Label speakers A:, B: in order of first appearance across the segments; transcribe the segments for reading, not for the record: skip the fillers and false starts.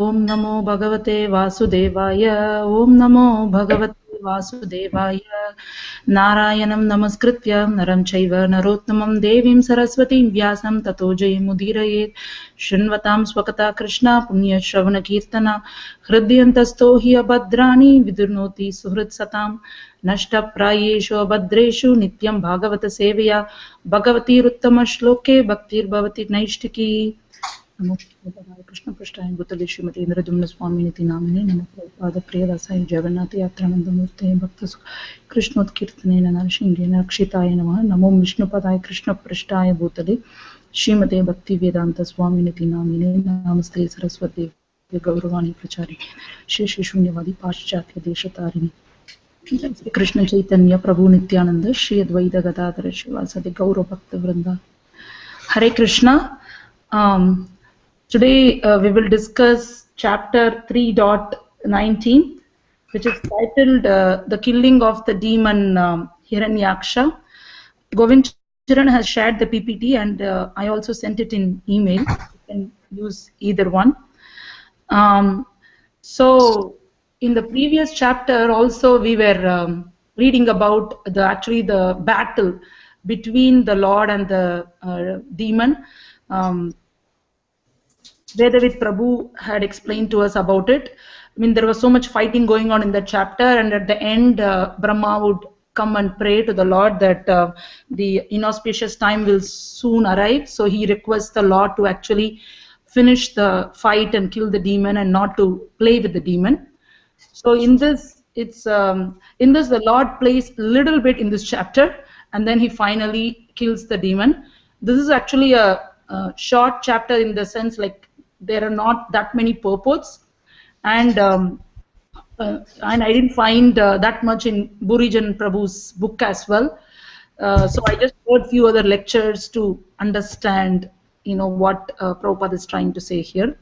A: Om Namo Bhagavate Vasudevaya. Om Namo Bhagavate Vasudevaya. Narayanam Namaskritya Naram Chaiva Narottamam Devim Saraswatim Vyasam Tato Jayamudhirayet. Shrinvatam Swakata Krishna Punya Shravana Kirtana Hridyantasto hi abhadrani Vidurnoti Suhrit Satam Nashta Prayeshu Abhadreshu Nityam Bhagavata Sevaya Bhagavati Ruttama Shloke Bhaktir Bhavati Naishtiki. नमो कृष्ण पृष्ठाय भूतले श्रीमती इंद्रदुम्न स्वामिनिति नामिने नमो प्रभुपाद प्रियदासाय जगन्नाथ यात्रानंदमूर्ते भक्त कृष्णोत्कीर्तनेन नरसिंहेन रक्षिताय नमः नमो विष्णुपदाय कृष्ण पृष्ठाय भूतले श्रीमते भक्ति वेदांत स्वामिनिति नामिने नमस्ते सरस्वती गौरवाणी प्रचारिणे श्री श्री शून्यवादी पाश्चात्य देशतारिणे कृष्ण चैतन्य प्रभु नित्यानंद श्री अद्वैत गदाधर श्रीवासदि गौर भक्त वृंदा हरे Krishna. Today we will discuss chapter 3.19, which is titled The Killing of the Demon Hiranyaksha. Govind Charan has shared the PPT and I also sent it in email. You can use either one. So in the previous chapter also we were reading about the battle between the Lord and the demon. Vedavit Prabhu had explained to us about it. I mean, there was so much fighting going on in that chapter, and at the end, Brahma would come and pray to the Lord that the inauspicious time will soon arrive. So he requests the Lord to actually finish the fight and kill the demon, and not to play with the demon. So in this, the Lord plays a little bit in this chapter, and then he finally kills the demon. This is actually a short chapter in the sense like there are not that many purports, and I didn't find that much in Burijan Prabhu's book as well. So I just heard few other lectures to understand, what Prabhupada is trying to say here.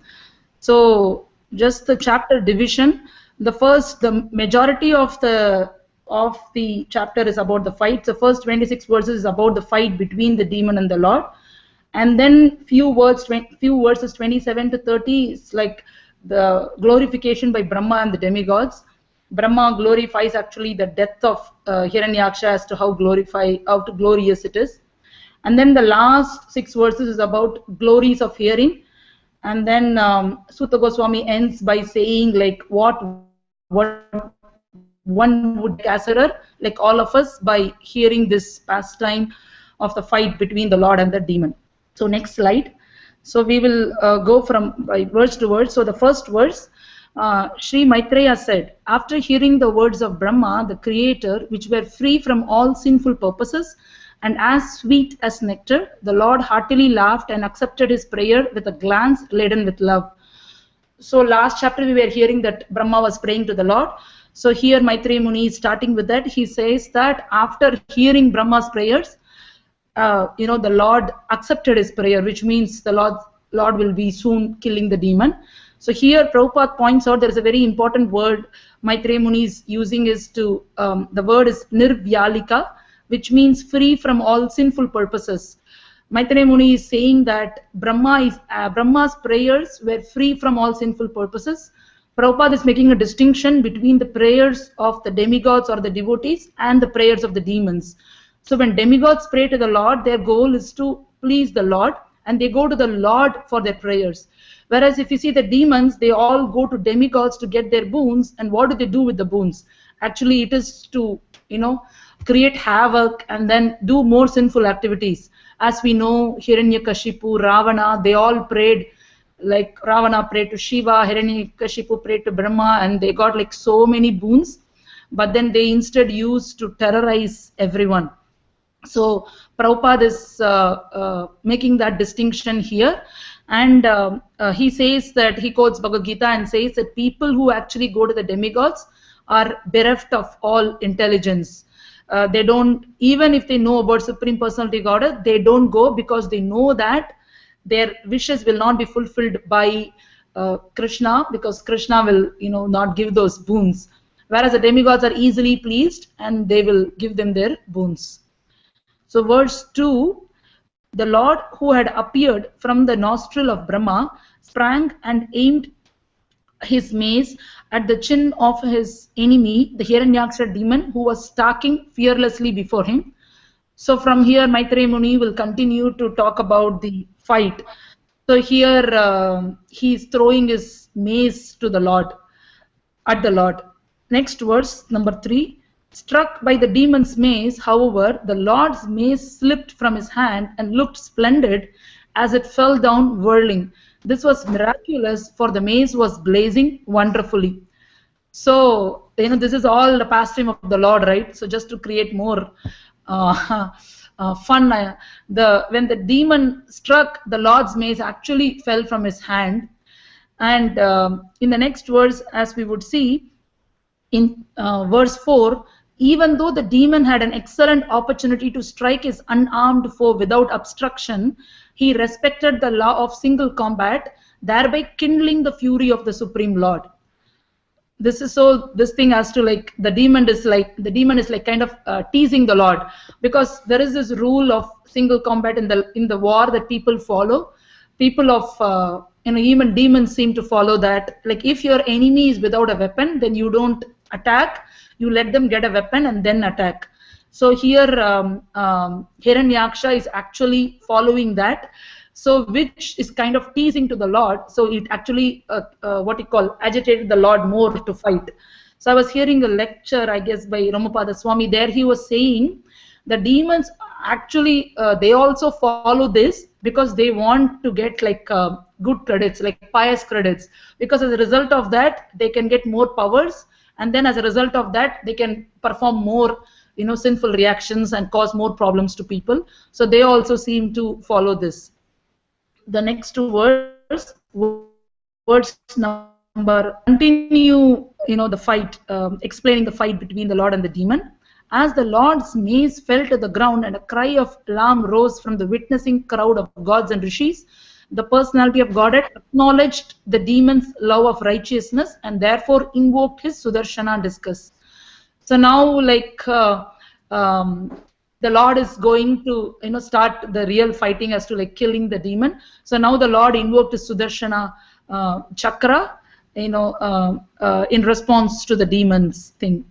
A: So just the chapter division. The majority of the chapter is about the fight. The first 26 verses is about the fight between the demon and the Lord. And then few verses 27 to 30 is like the glorification by Brahma and the demigods. Brahma glorifies actually the death of Hiranyaksha as to how glorious it is. And then the last 6 verses is about glories of hearing. And then Sutta Goswami ends by saying like what one would consider, like all of us, by hearing this pastime of the fight between the Lord and the demon. So next slide. So we will go from by verse to verse. So the first verse, Sri Maitreya said, after hearing the words of Brahma, the creator, which were free from all sinful purposes and as sweet as nectar, the Lord heartily laughed and accepted his prayer with a glance laden with love. So last chapter we were hearing that Brahma was praying to the Lord. So here Maitreya Muni is starting with that. He says that after hearing Brahma's prayers, the Lord accepted his prayer, which means the Lord will be soon killing the demon. So here Prabhupada points out there is a very important word Maitreya Muni is using the word is nirvyalika, which means free from all sinful purposes. Maitreya Muni is saying that Brahma's prayers were free from all sinful purposes. Prabhupada is making a distinction between the prayers of the demigods or the devotees and the prayers of the demons. So when demigods pray to the Lord, their goal is to please the Lord, and they go to the Lord for their prayers. Whereas if you see the demons, they all go to demigods to get their boons, and what do they do with the boons? Actually, it is to, create havoc and then do more sinful activities. As we know, Hiranyakashipu, Ravana, they all prayed, like Ravana prayed to Shiva, Hiranyakashipu prayed to Brahma, and they got like so many boons, but then they instead used to terrorize everyone. So Prabhupada is making that distinction here, and he says that he quotes Bhagavad Gita and says that people who actually go to the demigods are bereft of all intelligence. They don't, even if they know about Supreme Personality Godhead, they don't go because they know that their wishes will not be fulfilled by Krishna, because Krishna will not give those boons. Whereas the demigods are easily pleased and they will give them their boons. So verse 2, the Lord who had appeared from the nostril of Brahma sprang and aimed his mace at the chin of his enemy, the Hiranyaksha demon, who was stalking fearlessly before him. So from here, Maitreya Muni will continue to talk about the fight. So here he is throwing his mace to the Lord, at the Lord. Next verse, number 3. Struck by the demon's mace, however, the Lord's mace slipped from his hand and looked splendid as it fell down whirling. This was miraculous, for the mace was blazing wonderfully. So, this is all the pastime of the Lord, right? So just to create more fun, when the demon struck, the Lord's mace actually fell from his hand. And in the next verse, as we would see, in verse 4, even though the demon had an excellent opportunity to strike his unarmed foe without obstruction, he respected the law of single combat, thereby kindling the fury of the Supreme Lord. This thing has to, like, the demon is like kind of teasing the Lord, because there is this rule of single combat in the war that people follow. People of even demons seem to follow that. Like, if your enemy is without a weapon, then you don't attack. You let them get a weapon and then attack. So here Hiranyaksha is actually following that. So which is kind of teasing to the Lord. So it actually agitated the Lord more to fight. So I was hearing a lecture, I guess, by Ramapada Swami. There he was saying the demons actually they also follow this because they want to get like good credits, like pious credits, because as a result of that they can get more powers, and then as a result of that they can perform more sinful reactions and cause more problems to people. So they also seem to follow this. The next verse number, continue the fight, explaining the fight between the Lord and the demon. As the Lord's mace fell to the ground and a cry of alarm rose from the witnessing crowd of gods and rishis, the personality of Godhead acknowledged the demon's love of righteousness and therefore invoked his Sudarshana discus. So now, like, the Lord is going to start the real fighting as to like killing the demon. So now the Lord invoked his Sudarshana chakra in response to the demon's thing.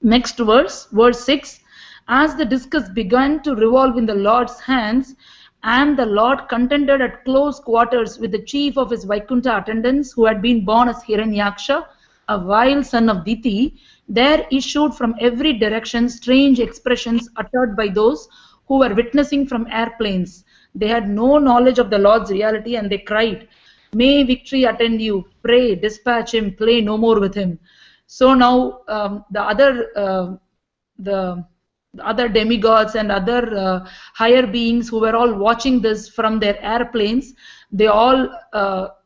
A: Next verse 6. As the discus began to revolve in the Lord's hands, and the Lord contended at close quarters with the chief of his Vaikuntha attendants, who had been born as Hiranyaksha, a vile son of Diti, there issued from every direction strange expressions uttered by those who were witnessing from airplanes. They had no knowledge of the Lord's reality, and they cried, "May victory attend you, pray, dispatch him, play no more with him." So now the other demigods and other higher beings who were all watching this from their airplanes, they all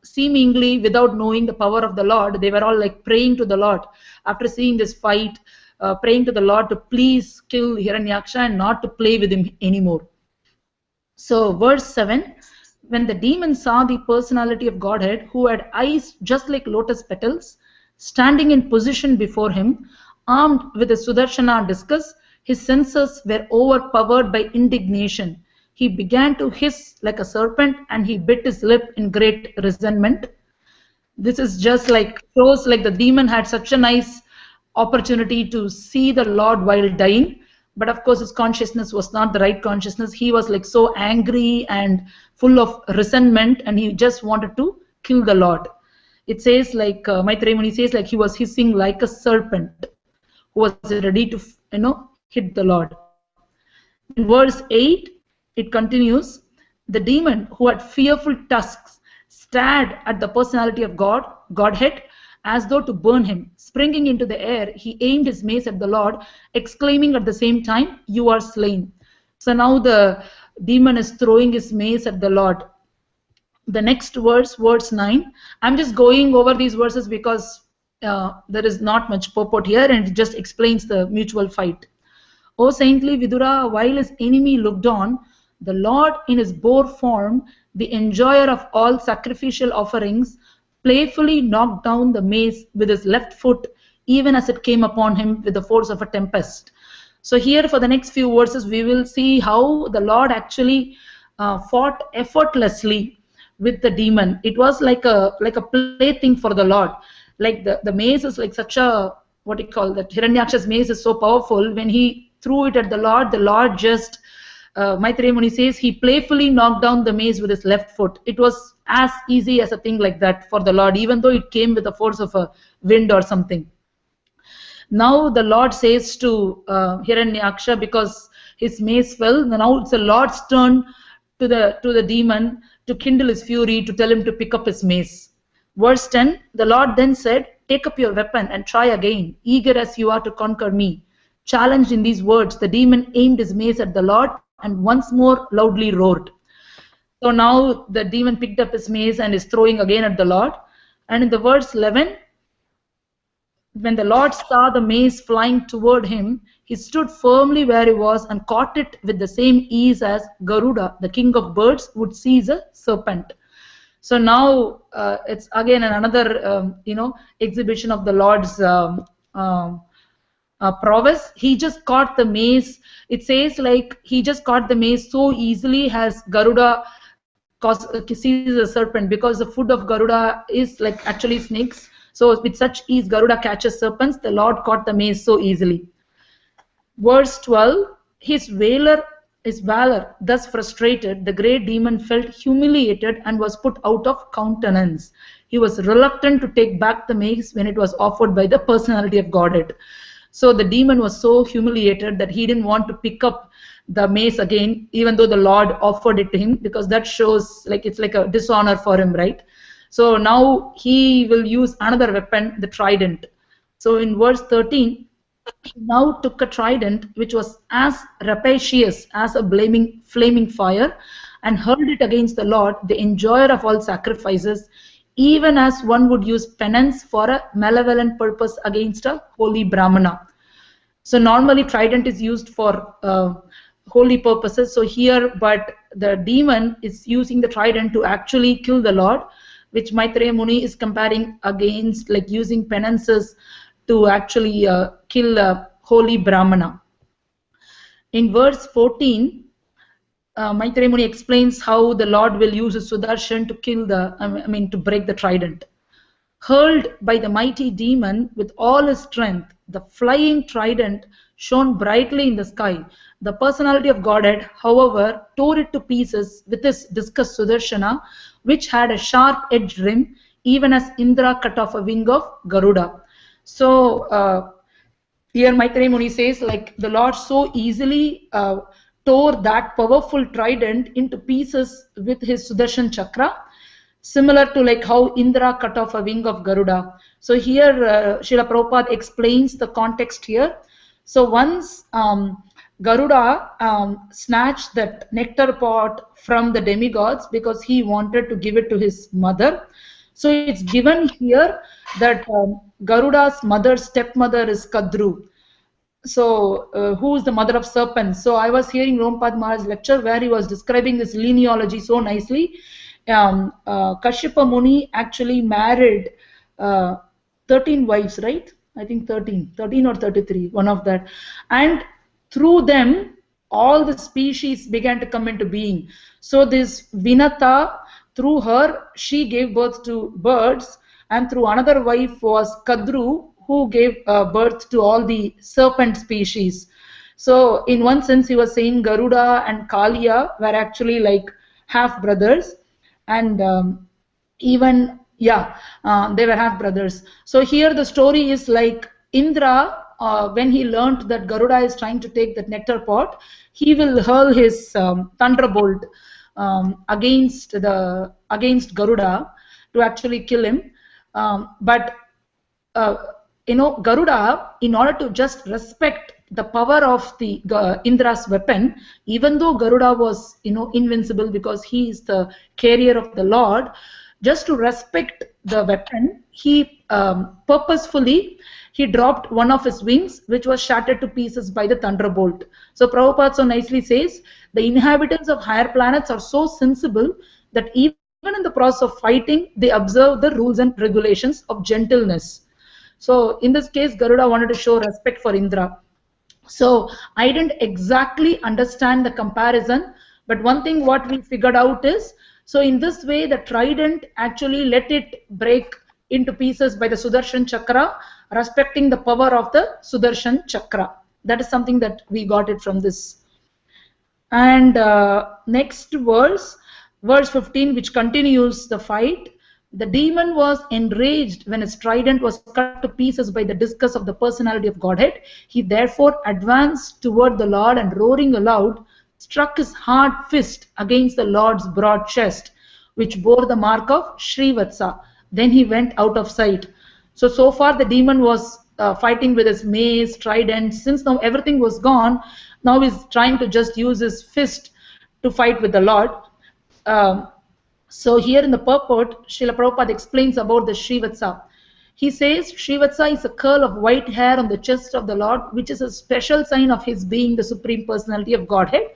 A: seemingly without knowing the power of the Lord, they were all like praying to the Lord after seeing this fight, praying to the Lord to please kill Hiranyaksha and not to play with him anymore. So verse 7, when the demon saw the personality of Godhead, who had eyes just like lotus petals, standing in position before him, armed with a Sudarshana discus, his senses were overpowered by indignation. He began to hiss like a serpent, and he bit his lip in great resentment. This is just like, shows like the demon had such a nice opportunity to see the Lord while dying, but of course his consciousness was not the right consciousness. He was like so angry and full of resentment, and he just wanted to kill the Lord. It says like, Maitreya Muni says like he was hissing like a serpent who was ready to hit the Lord. In verse 8, it continues, the demon who had fearful tusks stared at the personality of Godhead as though to burn him. Springing into the air, he aimed his mace at the Lord, exclaiming at the same time, "You are slain." So now the demon is throwing his mace at the Lord. The next verse, verse 9, I'm just going over these verses because there is not much purport here, and it just explains the mutual fight. O saintly Vidura, while his enemy looked on, the Lord in his boar form, the enjoyer of all sacrificial offerings, playfully knocked down the mace with his left foot, even as it came upon him with the force of a tempest. So here for the next few verses we will see how the Lord actually fought effortlessly with the demon. It was like a plaything for the Lord. Like the mace is like such a, what you call that, Hiranyaksha's mace is so powerful. When he threw it at the Lord just Maitreya Muni says he playfully knocked down the mace with his left foot. It was as easy as a thing like that for the Lord, even though it came with the force of a wind or something. Now the Lord says to Hiranyaksha, because his mace fell, now it's the Lord's turn to the demon to kindle his fury, to tell him to pick up his mace. Verse 10, the Lord then said, take up your weapon and try again, eager as you are to conquer me. Challenged in these words, the demon aimed his mace at the Lord and once more loudly roared. So now the demon picked up his mace and is throwing again at the Lord. And in the verse 11, when the Lord saw the mace flying toward him, he stood firmly where he was and caught it with the same ease as Garuda, the king of birds, would seize a serpent. So now it's again another exhibition of the Lord's prowess. He just caught the mace. It says like he just caught the mace so easily as Garuda seizes a serpent, because the food of Garuda is like actually snakes. So with such ease Garuda catches serpents. The Lord caught the mace so easily. Verse 12, his valor thus frustrated, the great demon felt humiliated and was put out of countenance. He was reluctant to take back the mace when it was offered by the personality of Godhead. So the demon was so humiliated that he didn't want to pick up the mace again, even though the Lord offered it to him, because that shows like it's like a dishonor for him, right? So now he will use another weapon, the trident. So in verse 13, he now took a trident which was as rapacious as a flaming fire and hurled it against the Lord, the enjoyer of all sacrifices, even as one would use penance for a malevolent purpose against a holy Brahmana. So normally trident is used for holy purposes. So here, but the demon is using the trident to actually kill the Lord, which Maitreya Muni is comparing against like using penances to actually kill a holy Brahmana. In verse 14, Maitreya Muni explains how the Lord will use his Sudarshan to kill to break the trident. Hurled by the mighty demon with all his strength, the flying trident shone brightly in the sky. The personality of Godhead, however, tore it to pieces with his discus Sudarshana, which had a sharp-edged rim, even as Indra cut off a wing of Garuda. So here Maitreya Muni says, like the Lord so easily tore that powerful trident into pieces with his Sudarshan chakra, similar to like how Indra cut off a wing of Garuda. So here Srila Prabhupada explains the context here. So once Garuda snatched that nectar pot from the demigods because he wanted to give it to his mother. So it's given here that Garuda's stepmother is Kadru. So who is the mother of serpents? So I was hearing Rompad Maharaj's lecture where he was describing this genealogy so nicely. Kashyapa Muni actually married 13 wives, right? I think 13 or 33, one of that. And through them, all the species began to come into being. So this Vinata, through her, she gave birth to birds, and through another wife was Kadru, who gave birth to all the serpent species. So in one sense, he was saying Garuda and Kaliya were actually like half brothers, and they were half brothers. So here the story is like Indra, when he learnt that Garuda is trying to take that nectar pot, he will hurl his thunderbolt against Garuda to actually kill him. Garuda, in order to just respect the power of the Indra's weapon, even though Garuda was invincible because he is the carrier of the Lord, just to respect the weapon, he purposefully dropped one of his wings, which was shattered to pieces by the thunderbolt. So Prabhupada so nicely says, the inhabitants of higher planets are so sensible that even in the process of fighting, they observe the rules and regulations of gentleness. So in this case, Garuda wanted to show respect for Indra. So I didn't exactly understand the comparison, but one thing what we figured out is, So in this way, the trident actually let it break into pieces by the Sudarshan Chakra, respecting the power of the Sudarshan Chakra. That is something that we got it from this. And next verse, verse 15, which continues the fight. The demon was enraged when his trident was cut to pieces by the discus of the personality of Godhead. He therefore advanced toward the Lord and, roaring aloud, struck his hard fist against the Lord's broad chest, which bore the mark of Srivatsa. Then he went out of sight. So far the demon was fighting with his mace, trident. Since now everything was gone, now he's trying to just use his fist to fight with the Lord. So here in the purport, Srila Prabhupada explains about the Srivatsa. He says Srivatsa is a curl of white hair on the chest of the Lord, which is a special sign of his being the Supreme Personality of Godhead.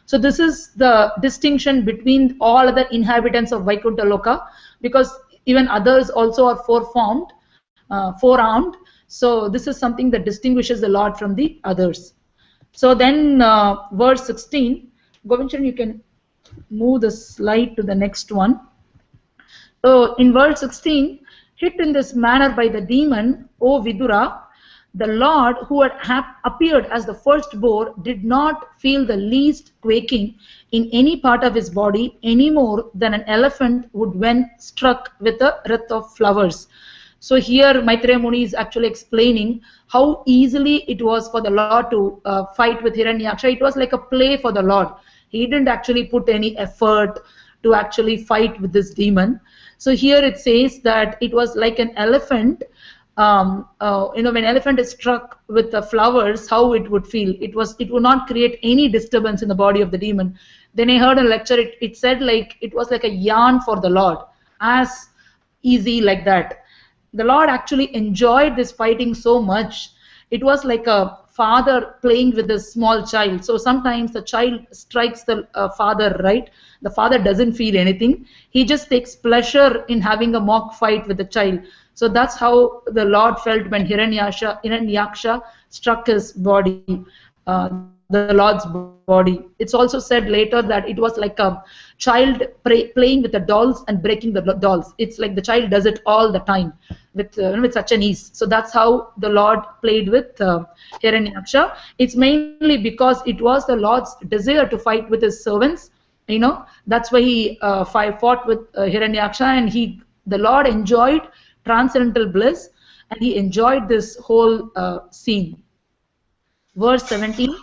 A: So this is the distinction between all other inhabitants of Vaikuntha Loka, because even others also are four-armed. So this is something that distinguishes the Lord from the others. So then verse 16, Govindan, you can move the slide to the next one. So in verse 16, hit in this manner by the demon, O Vidura, the Lord who had appeared as the first boar did not feel the least quaking in any part of his body any more than an elephant would when struck with a wreath of flowers. So here Maitreya Muni is actually explaining how easily it was for the Lord to fight with Hiranyaksha. It was like a play for the Lord. He didn't actually put any effort to actually fight with this demon. So here it says that it was like an elephant. When elephant is struck with the flowers, how it would feel. It would not create any disturbance in the body of the demon. Then I heard a lecture. It said like it was like a yarn for the Lord, as easy like that. The Lord actually enjoyed this fighting so much. It was like a father playing with a small child. So sometimes the child strikes the father, right? The father doesn't feel anything. He just takes pleasure in having a mock fight with the child. So that's how the Lord felt when Hiranyaksha struck his body, the Lord's body. It's also said later that it was like a child playing with the dolls and breaking the dolls. It's like the child does it all the time with such an ease. So that's how the Lord played with Hiranyaksha. It's mainly because it was the Lord's desire to fight with his servants. That's why he fought with Hiranyaksha, and the Lord enjoyed transcendental bliss, and he enjoyed this whole scene. Verse 17,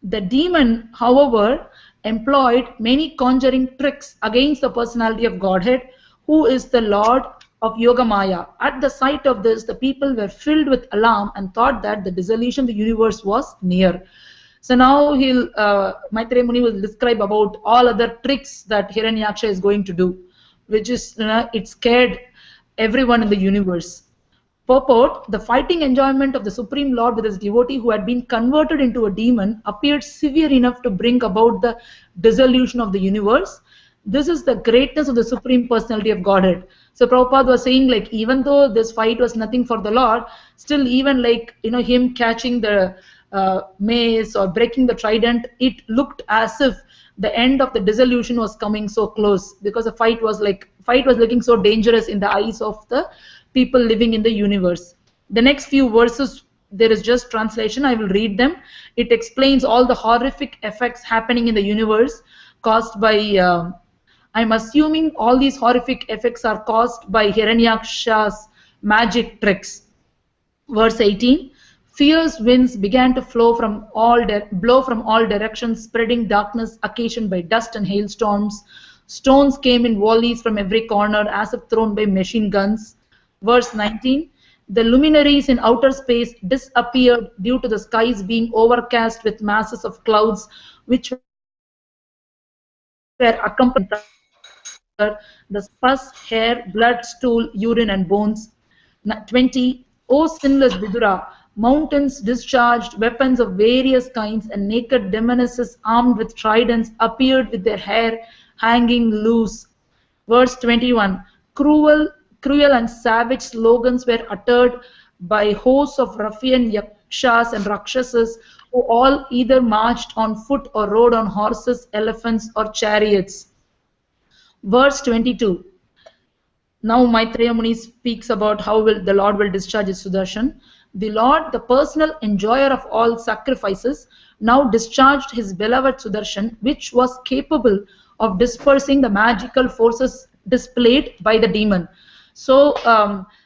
A: the demon, however, employed many conjuring tricks against the personality of Godhead, who is the Lord of Yogamaya. At the sight of this, the people were filled with alarm and thought that the dissolution of the universe was near. So now Maitreya Muni will describe about all other tricks that Hiranyaksha is going to do, which is, it scared everyone in the universe. Purport, the fighting enjoyment of the Supreme Lord with his devotee who had been converted into a demon appeared severe enough to bring about the dissolution of the universe. This is the greatness of the Supreme Personality of Godhead. So Prabhupada was saying, like, even though this fight was nothing for the Lord, still even like, him catching the mace or breaking the trident, it looked as if the end of the dissolution was coming so close, because the fight was looking so dangerous in the eyes of the people living in the universe. The next few verses, there is just translation. I will read them. It explains all the horrific effects happening in the universe caused by, I'm assuming all these horrific effects are caused by Hiranyaksha's magic tricks. Verse 18, fierce winds began to blow from all directions, spreading darkness occasioned by dust and hailstorms. Stones came in volleys from every corner as if thrown by machine guns. Verse 19, the luminaries in outer space disappeared due to the skies being overcast with masses of clouds, which were accompanied by the pus, hair, blood, stool, urine, and bones. 20, O sinless Vidura, mountains discharged weapons of various kinds, and naked demonesses armed with tridents appeared with their hair hanging loose. Verse 21, cruel and savage slogans were uttered by hosts of ruffian yakshas and rakshasas, who all either marched on foot or rode on horses, elephants, or chariots. Verse 22. Now Maitreya Muni speaks about how the Lord will discharge his Sudarshan. The Lord, the personal enjoyer of all sacrifices, now discharged his beloved Sudarshan, which was capable of dispersing the magical forces displayed by the demon. So,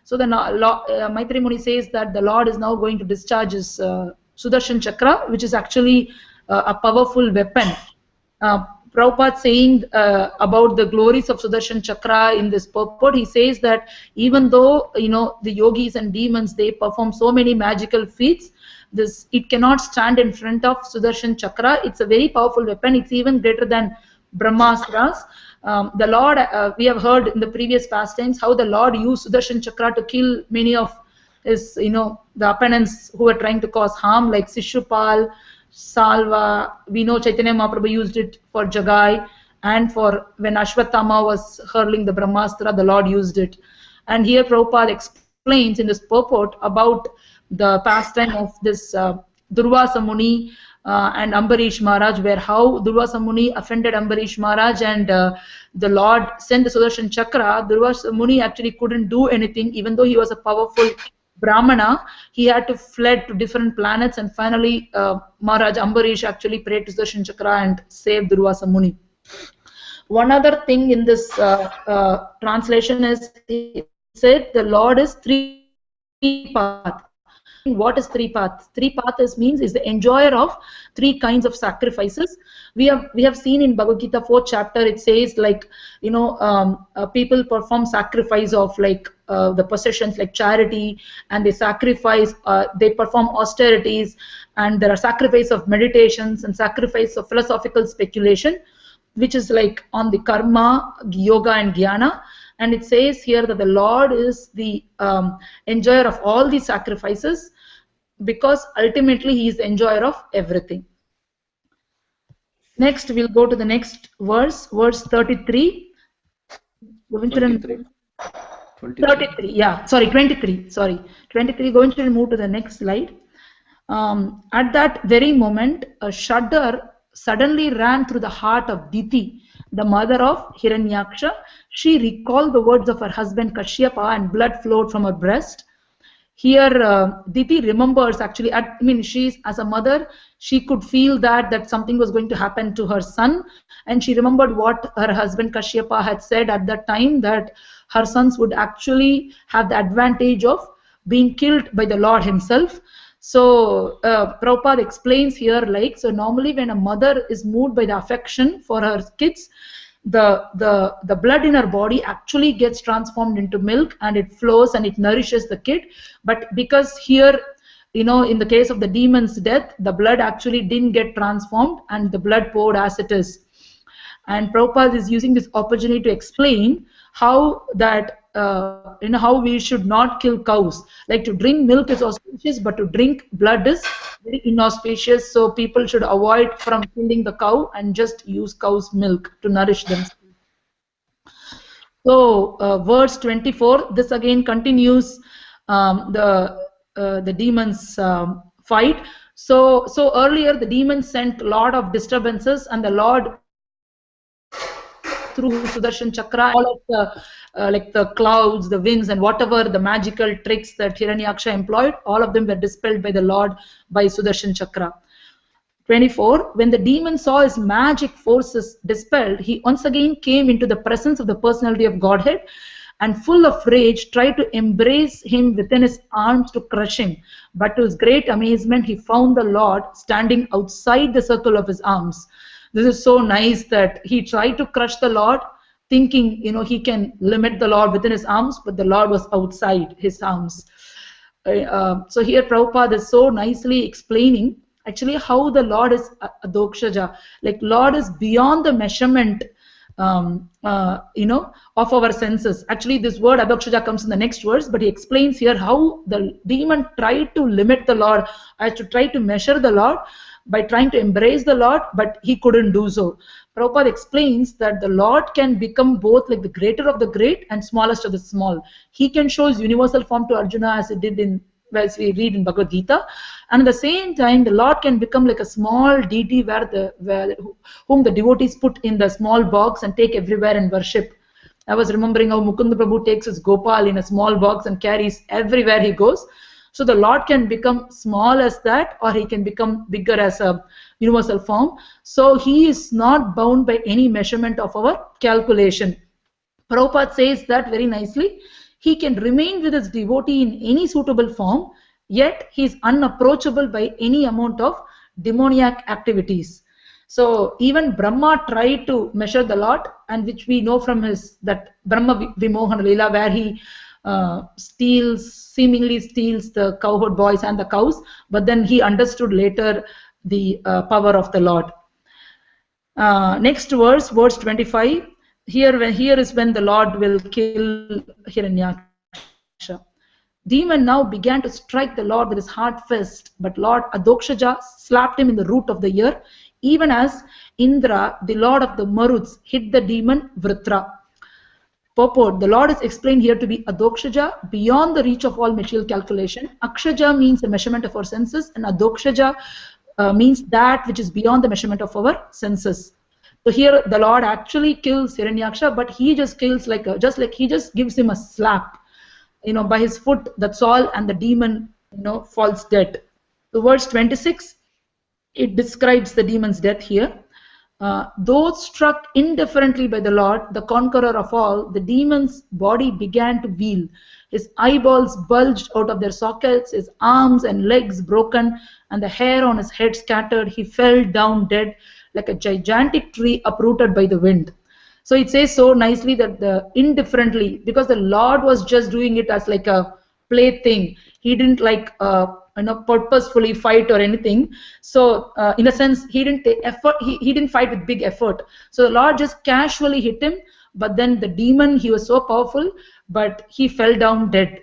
A: Maitreya Muni says that the Lord is now going to discharge his Sudarshan Chakra, which is actually a powerful weapon. Prabhupada saying about the glories of Sudarshan Chakra in this purport, he says that even though the yogis and demons, they perform so many magical feats, it cannot stand in front of Sudarshan Chakra. It's a very powerful weapon. It's even greater than Brahmastras. The Lord, we have heard in the previous pastimes how the Lord used Sudarshan Chakra to kill many of his, the opponents who were trying to cause harm, like Sishupal, Salva. We know Chaitanya Mahaprabhu used it for Jagai, and for when Ashwatthama was hurling the Brahmastra, the Lord used it. And here Prabhupada explains in this purport about the pastime of this Durvasa Muni and Ambarish Maharaj, where how Durvasa Muni offended Ambarish Maharaj, and the Lord sent the Sudarshan Chakra. Durvasa Muni actually couldn't do anything, even though he was a powerful Brahmana. He had to fled to different planets, and finally Maharaj Ambarish actually prayed to Sudarshan Chakra and saved Durvasa Muni. One other thing in this translation is, he said the Lord is three-path. What is three-path? Three-path means is the enjoyer of three kinds of sacrifices. We have seen in Bhagavad Gita 4th chapter, it says like people perform sacrifice of like the possessions like charity, and they sacrifice, they perform austerities, and there are sacrifice of meditations and sacrifice of philosophical speculation, which is like on the karma, yoga and jnana. And it says here that the Lord is the enjoyer of all these sacrifices, because ultimately he is the enjoyer of everything. Next, we'll go to the next verse, verse 33.
B: 23.
A: 33, yeah, sorry, 23. Sorry, 23. Going to move to the next slide. At that very moment, a shudder suddenly ran through the heart of Diti, the mother of Hiranyaksha. She recalled the words of her husband Kashyapa, and blood flowed from her breast. Here, Diti remembers actually. She's as a mother, she could feel that something was going to happen to her son, and she remembered what her husband Kashyapa had said at that time, that her sons would actually have the advantage of being killed by the Lord himself. So Prabhupada explains here, like, so normally when a mother is moved by the affection for her kids, the blood in her body actually gets transformed into milk, and it flows and it nourishes the kid. But because here, in the case of the demon's death, the blood actually didn't get transformed, and the blood poured as it is. And Prabhupada is using this opportunity to explain how that how we should not kill cows. Like, to drink milk is auspicious, but to drink blood is very inauspicious. So people should avoid from killing the cow and just use cow's milk to nourish themselves. So verse 24. This again continues the demons fight. So earlier the demons sent a lot of disturbances, and the Lord through Sudarshan Chakra, all of the like the clouds, the winds, and whatever the magical tricks that Hiranyaksha employed, all of them were dispelled by the Lord by Sudarshan Chakra. 24. When the demon saw his magic forces dispelled, he once again came into the presence of the personality of Godhead, and full of rage tried to embrace him within his arms to crush him. But to his great amazement, he found the Lord standing outside the circle of his arms. This is so nice that he tried to crush the Lord, thinking he can limit the Lord within his arms, but the Lord was outside his arms. So here Prabhupada is so nicely explaining actually how the Lord is Adokshaja. Like, Lord is beyond the measurement of our senses. Actually, this word Adokshaja comes in the next verse, but he explains here how the demon tried to limit the Lord, as to try to measure the Lord by trying to embrace the Lord, but he couldn't do so. Prabhupada explains that the Lord can become both like the greater of the great and smallest of the small. He can show his universal form to Arjuna, as he did in as we read in Bhagavad Gita. And at the same time, the Lord can become like a small deity whom the devotees put in the small box and take everywhere and worship. I was remembering how Mukunda Prabhu takes his Gopal in a small box and carries everywhere he goes. So the Lord can become small as that, or he can become bigger as a universal form. So he is not bound by any measurement of our calculation. Prabhupada says that very nicely. He can remain with his devotee in any suitable form, yet he is unapproachable by any amount of demoniac activities. So even Brahma tried to measure the Lord, and which we know from his that Brahma Vimohana Leela, where he seemingly steals the cowherd boys and the cows, but then he understood later the power of the Lord. Next verse 25. Here is when the Lord will kill Hiranyaksha. Demon now began to strike the Lord with his hard fist, but Lord Adokshaja slapped him in the root of the ear, even as Indra, the lord of the Maruts, hit the demon Vritra. Purport: the Lord is explained here to be Adokshaja, beyond the reach of all material calculation. Akshaja means the measurement of our senses, and Adokshaja means that which is beyond the measurement of our senses. So here the Lord actually kills Hiranyaksha, but he just kills he just gives him a slap, by his foot. That's all, and the demon, falls dead. So verse 26, it describes the demon's death here. Though struck indifferently by the Lord, the conqueror of all, the demon's body began to wheel. His eyeballs bulged out of their sockets, his arms and legs broken, and the hair on his head scattered. He fell down dead like a gigantic tree uprooted by the wind. So it says so nicely that indifferently, because the Lord was just doing it as like a plaything. He didn't purposefully fight or anything. So in a sense, he didn't take effort. He didn't fight with big effort. So the Lord just casually hit him. But then the demon, he was so powerful, but he fell down dead.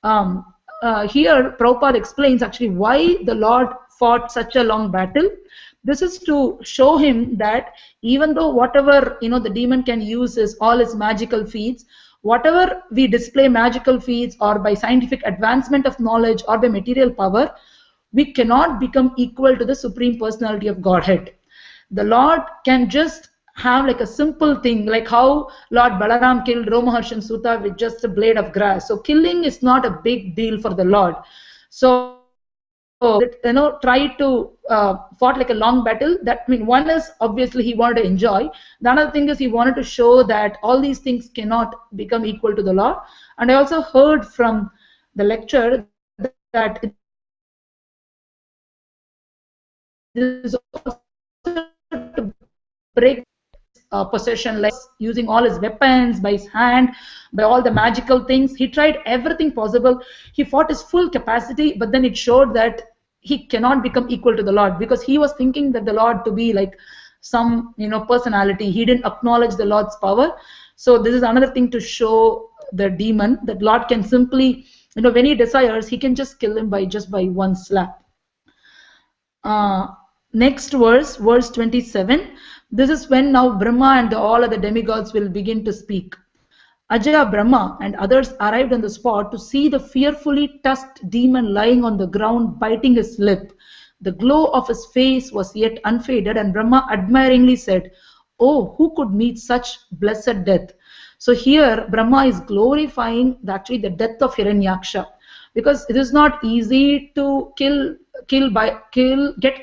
A: Here, Prabhupada explains actually why the Lord fought such a long battle. This is to show him that even though whatever the demon can use is all his magical feats, whatever we display magical feats or by scientific advancement of knowledge or by material power, we cannot become equal to the Supreme Personality of Godhead. The Lord can just have like a simple thing, like how Lord Balaram killed Romaharshan Sutta with just a blade of grass. So killing is not a big deal for the Lord. So try to fought like a long battle. That means one is obviously he wanted to enjoy. The other thing is he wanted to show that all these things cannot become equal to the Lord. And I also heard from the lecture that this is also to break possession, like using all his weapons, by his hand, by all the magical things. He tried everything possible. He fought his full capacity, but then it showed that he cannot become equal to the Lord, because he was thinking that the Lord to be like some personality. He didn't acknowledge the Lord's power. So this is another thing to show the demon that Lord can simply, when he desires, he can just kill him by one slap. Next verse 27. This is when now Brahma and all other demigods will begin to speak. Ajaya Brahma and others arrived on the spot to see the fearfully tusked demon lying on the ground, biting his lip. The glow of his face was yet unfaded, and Brahma admiringly said, "Oh, who could meet such blessed death?" So here Brahma is glorifying actually the death of Hiranyaksha, because it is not easy to get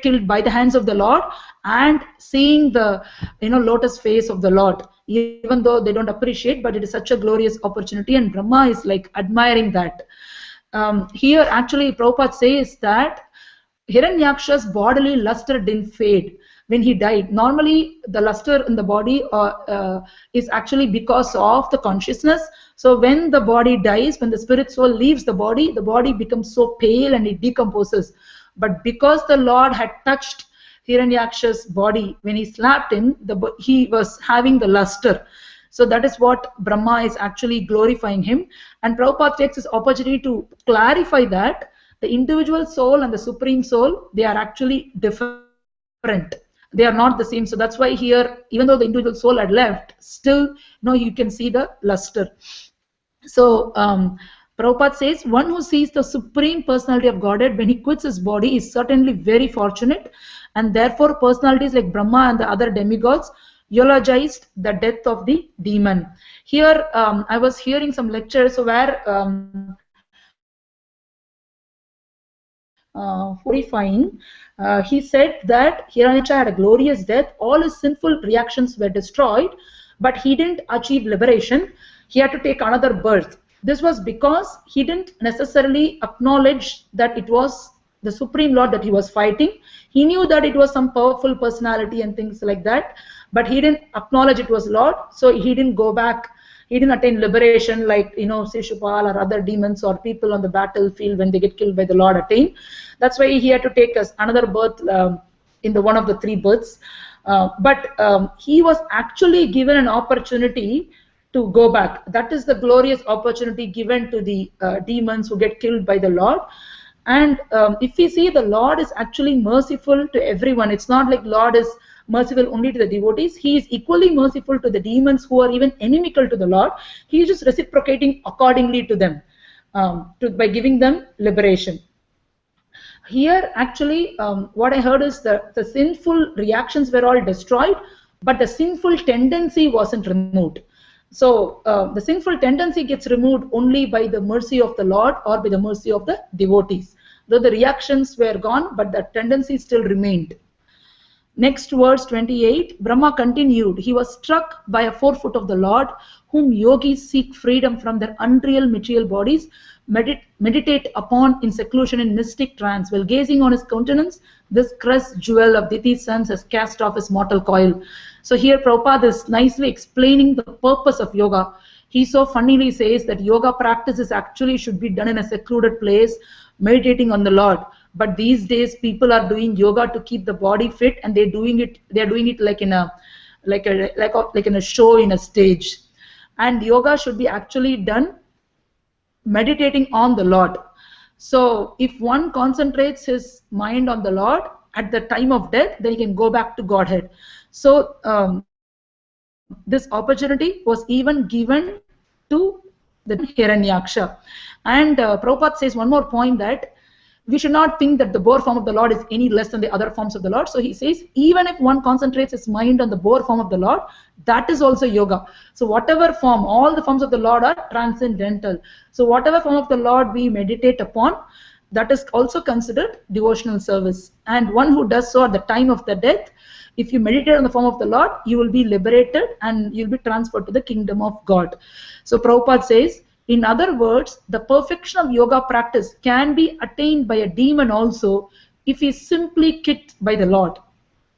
A: killed by the hands of the Lord and seeing the lotus face of the Lord, even though they don't appreciate, but it is such a glorious opportunity, and Brahma is like admiring that. Here actually Prabhupada says that Hiranyaksha's bodily luster didn't fade when he died. Normally the luster in the body is actually because of the consciousness. So when the body dies, when the spirit soul leaves the body becomes so pale and it decomposes. But because the Lord had touched Hiranyaksha's body when he slapped him, he was having the luster. So that is what Brahma is actually glorifying him. And Prabhupada takes this opportunity to clarify that the individual soul and the supreme soul, they are actually different. They are not the same. So that's why here, even though the individual soul had left, still you can see the luster. So Prabhupada says, one who sees the Supreme Personality of Godhead when he quits his body is certainly very fortunate, and therefore personalities like Brahma and the other demigods eulogized the death of the demon. Here, I was hearing some lectures where horrifying. He said that Hiranyaksha had a glorious death. All his sinful reactions were destroyed, but he didn't achieve liberation. He had to take another birth. This was because he didn't necessarily acknowledge that it was the Supreme Lord that he was fighting. He knew that it was some powerful personality and things like that, but he didn't acknowledge it was Lord, so he didn't go back. He didn't attain liberation like, Seshupal or other demons or people on the battlefield when they get killed by the Lord attain. That's why he had to take us another birth in the one of the three births. But he was actually given an opportunity to go back. That is the glorious opportunity given to the demons who get killed by the Lord. And if we see, the Lord is actually merciful to everyone. It's not like Lord is merciful only to the devotees. He is equally merciful to the demons who are even inimical to the Lord. He is just reciprocating accordingly to them by giving them liberation. Here, actually, what I heard is that the sinful reactions were all destroyed, but the sinful tendency wasn't removed. So the sinful tendency gets removed only by the mercy of the Lord or by the mercy of the devotees. Though the reactions were gone, but the tendency still remained. Next verse 28, Brahma continued, he was struck by a forefoot of the Lord, whom yogis seek freedom from their unreal material bodies, meditate upon in seclusion in mystic trance. While gazing on his countenance, this crest jewel of Diti's sons has cast off his mortal coil. So here Prabhupada is nicely explaining the purpose of yoga. He so funnily says that yoga practices actually should be done in a secluded place, meditating on the Lord. But these days people are doing yoga to keep the body fit, and they're doing it like in a show in a stage. And yoga should be actually done meditating on the Lord. So if one concentrates his mind on the Lord at the time of death, then he can go back to Godhead. So this opportunity was even given to the Hiranyaksha. And Prabhupada says one more point, that we should not think that the boar form of the Lord is any less than the other forms of the Lord. So he says, even if one concentrates his mind on the boar form of the Lord, that is also yoga. So whatever form, all the forms of the Lord are transcendental. So whatever form of the Lord we meditate upon, that is also considered devotional service. And one who does so at the time of the death, if you meditate on the form of the Lord, you will be liberated and you'll be transferred to the kingdom of God. So Prabhupada says, in other words, the perfection of yoga practice can be attained by a demon also if he is simply kicked by the Lord.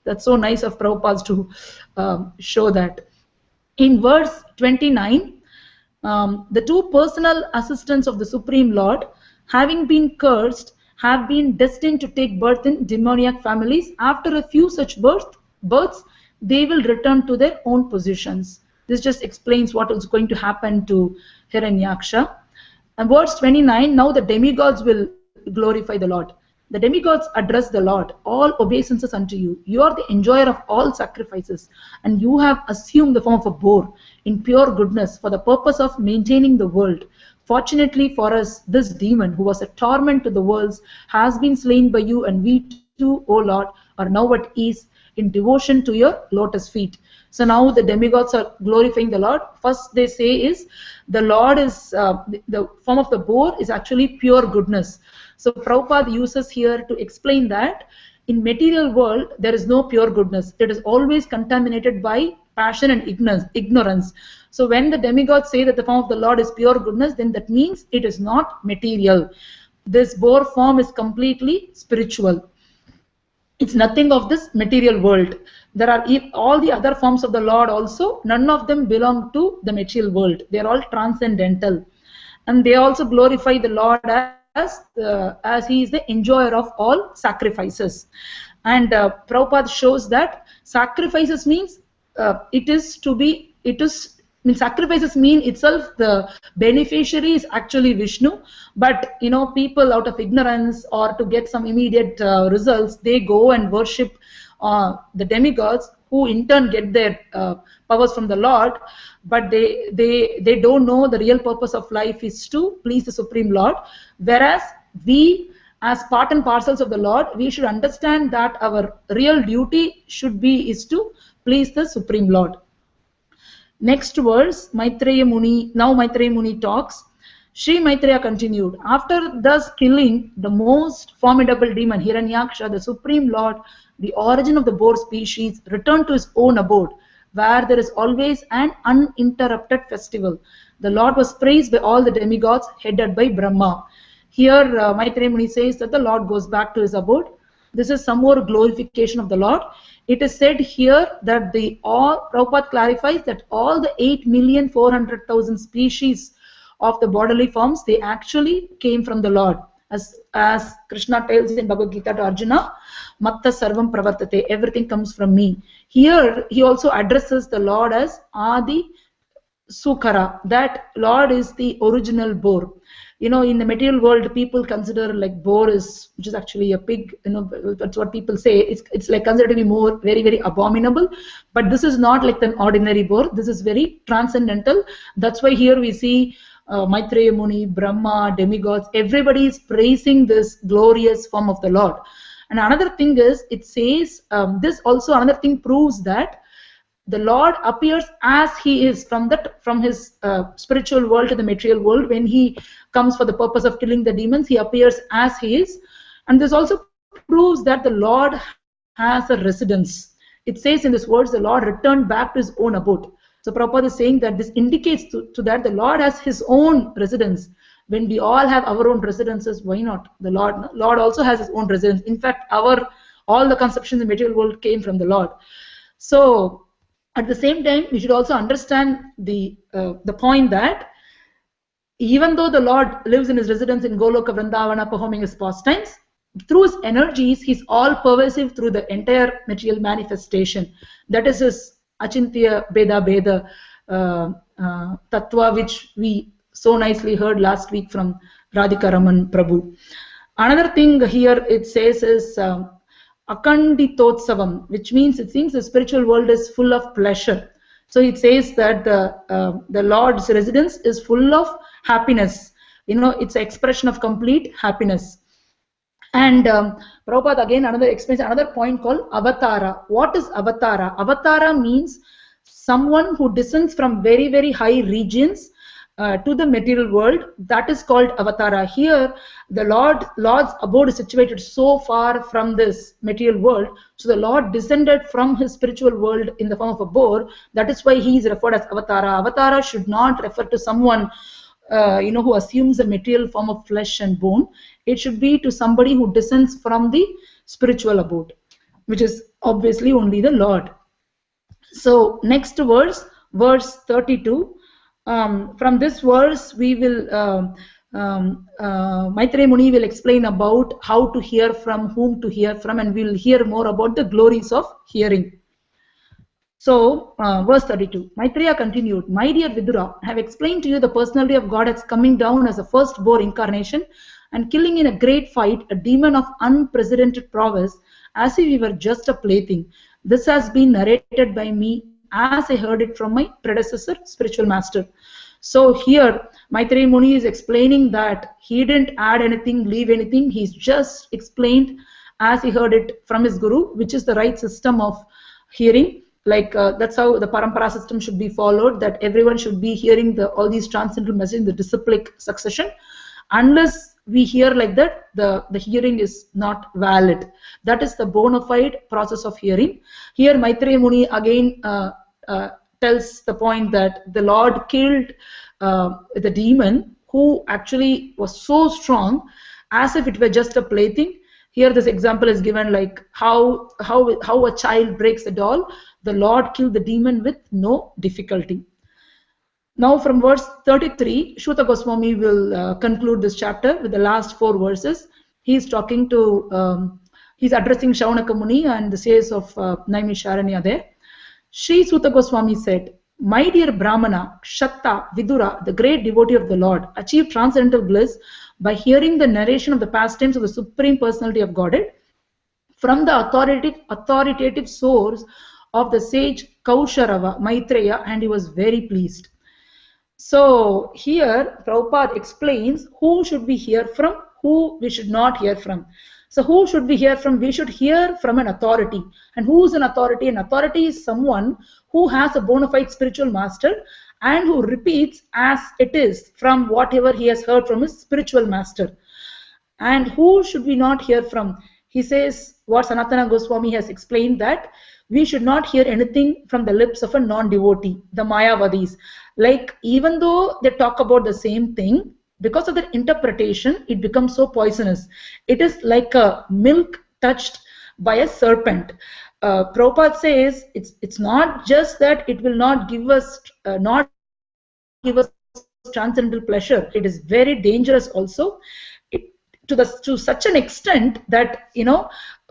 A: That's so nice of Prabhupada to show that. In verse 29, the two personal assistants of the Supreme Lord, having been cursed, have been destined to take birth in demoniac families. After a few such births, they will return to their own positions. This just explains what is going to happen to Hiranyaksha. And verse 29, now the demigods will glorify the Lord. The demigods address the Lord, all obeisances unto you. You are the enjoyer of all sacrifices, and you have assumed the form of a boar in pure goodness for the purpose of maintaining the world. Fortunately for us, this demon, who was a torment to the worlds, has been slain by you, and we too, O Lord, are now at ease in devotion to your lotus feet. So now the demigods are glorifying the Lord. First they say is, the Lord is, the form of the boar is actually pure goodness. So Prabhupada uses here to explain that in material world, there is no pure goodness. It is always contaminated by passion and ignorance. So when the demigods say that the form of the Lord is pure goodness, then that means it is not material. This boar form is completely spiritual. It's nothing of this material world. There are all the other forms of the Lord also, none of them belong to the material world. They are all transcendental. And they also glorify the Lord as He is the enjoyer of all sacrifices. And Prabhupada shows that sacrifices means sacrifices mean itself the beneficiary is actually Vishnu, but people out of ignorance or to get some immediate results, they go and worship the demigods who in turn get their powers from the Lord, but they don't know the real purpose of life is to please the Supreme Lord. Whereas we, as part and parcels of the Lord, we should understand that our real duty is to please the Supreme Lord. Next verse, Maitreya Muni. Now Maitreya Muni talks. Sri Maitreya continued, after thus killing the most formidable demon, Hiranyaksha, the Supreme Lord, the origin of the boar species, returned to his own abode, where there is always an uninterrupted festival. The Lord was praised by all the demigods, headed by Brahma. Here, Maitreya Muni says that the Lord goes back to his abode. This is some more glorification of the Lord. It is said here that Prabhupada clarifies that all the 8,400,000 species of the bodily forms, they actually came from the Lord. As Krishna tells in Bhagavad Gita to Arjuna, Matta Sarvam Pravartate, everything comes from me. Here, he also addresses the Lord as Adi Sukara, that Lord is the original boar. In the material world, people consider like boar which is actually a pig, that's what people say. It's like considered to be more very, very abominable. But this is not like an ordinary boar. This is very transcendental. That's why here we see Maitreya Muni, Brahma, demigods, everybody is praising this glorious form of the Lord. And another thing is, it says, another thing proves that the Lord appears as he is from his spiritual world to the material world. When he comes for the purpose of killing the demons, he appears as he is. And this also proves that the Lord has a residence. It says in this words, the Lord returned back to his own abode. So Prabhupada is saying that this indicates to that the Lord has his own residence. When we all have our own residences, why not? The Lord also has his own residence. In fact, all the conceptions in the material world came from the Lord. So at the same time, we should also understand the point that even though the Lord lives in his residence in Goloka Vrindavana performing his pastimes, through his energies, he's all pervasive through the entire material manifestation. That is his Achintya Beda Tattva, which we so nicely heard last week from Radhika Raman Prabhu. Another thing here it says is Akanditotsavam, which means it seems the spiritual world is full of pleasure. So it says that the Lord's residence is full of happiness. It's an expression of complete happiness. And Prabhupada again explains another point called avatara. What is avatara? Avatara means someone who descends from very, very high regions to the material world. That is called avatara. Here, the Lord's abode is situated so far from this material world. So the Lord descended from his spiritual world in the form of a boar. That is why he is referred as avatara. Avatara should not refer to someone who assumes a material form of flesh and bone. It should be to somebody who descends from the spiritual abode, which is obviously only the Lord. So next verse 32. From this verse, we will Maitreya Muni will explain about how to hear from, whom to hear from, and we will hear more about the glories of hearing. So, verse 32, Maitreya continued, my dear Vidura, I have explained to you the personality of God as coming down as a first boar incarnation and killing in a great fight a demon of unprecedented prowess as if he were just a plaything. This has been narrated by me as I heard it from my predecessor, spiritual master. So here, Maitreya Muni is explaining that he didn't add anything, leave anything. He's just explained as he heard it from his guru, which is the right system of hearing. Like that's how the parampara system should be followed, that everyone should be hearing all these transcendental messages in the disciplic succession. Unless we hear like that, the hearing is not valid. That is the bona fide process of hearing. Here Maitreya Muni again tells the point that the Lord killed the demon who actually was so strong as if it were just a plaything. Here this example is given, like how a child breaks a doll. The Lord killed the demon with no difficulty. Now from verse 33, Shuta Goswami will conclude this chapter with the last 4 verses. He is talking to, he's addressing Shaunaka Muni and the sages of Naimisharanya there. Sri Shuta Goswami said, my dear Brahmana, Kshatta, Vidura, the great devotee of the Lord, achieved transcendental bliss by hearing the narration of the pastimes of the Supreme Personality of Godhead from the authoritative source of the sage Kausharava, Maitreya, and he was very pleased. So here Prabhupada explains who should we hear from, who we should not hear from. So who should we hear from? We should hear from an authority. And who is an authority? An authority is someone who has a bona fide spiritual master and who repeats as it is from whatever he has heard from his spiritual master. And who should we not hear from? He says what Sanatana Goswami has explained, that we should not hear anything from the lips of a non-devotee, the Mayavadis. Like, even though they talk about the same thing, because of their interpretation, it becomes so poisonous. It is like a milk touched by a serpent. Prabhupada says it's not just that it will not give us transcendental pleasure. It is very dangerous also. To such an extent that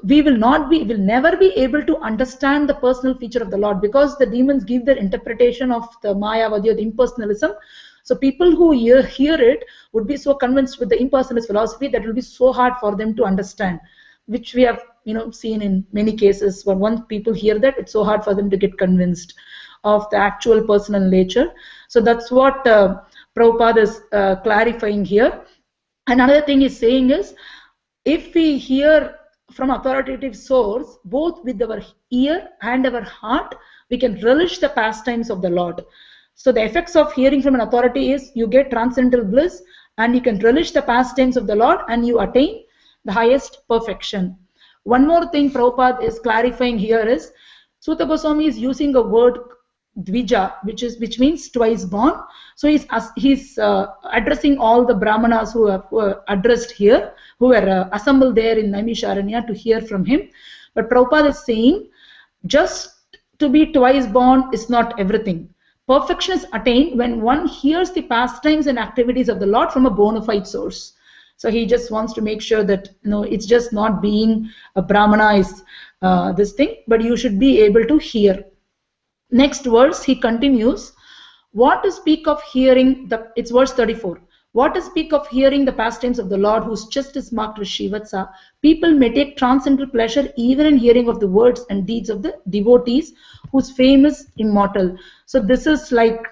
A: we will never be able to understand the personal feature of the Lord, because the demons give their interpretation of the Mayavadi or the impersonalism. So people who hear it would be so convinced with the impersonalist philosophy that it will be so hard for them to understand, which we have seen in many cases. When once people hear that, it's so hard for them to get convinced of the actual personal nature. So that's what Prabhupada is clarifying here. Another thing he's saying is, if we hear from authoritative source, both with our ear and our heart, we can relish the pastimes of the Lord. So the effects of hearing from an authority is you get transcendental bliss, and you can relish the pastimes of the Lord, and you attain the highest perfection. One more thing Prabhupada is clarifying here is, Suta Goswami is using a word Dvija, which means twice born. So he's addressing all the Brahmanas who were addressed here, who were assembled there in Naimisharanya to hear from him. But Prabhupada is saying, just to be twice born is not everything. Perfection is attained when one hears the pastimes and activities of the Lord from a bona fide source. So he just wants to make sure that it's just not being a Brahmana is this thing, but you should be able to hear. Next verse, he continues, what to speak of hearing, it's verse 34. What to speak of hearing the pastimes of the Lord, whose chest is marked with Shivatsa? People may take transcendental pleasure even in hearing of the words and deeds of the devotees, whose fame is immortal. So this is like,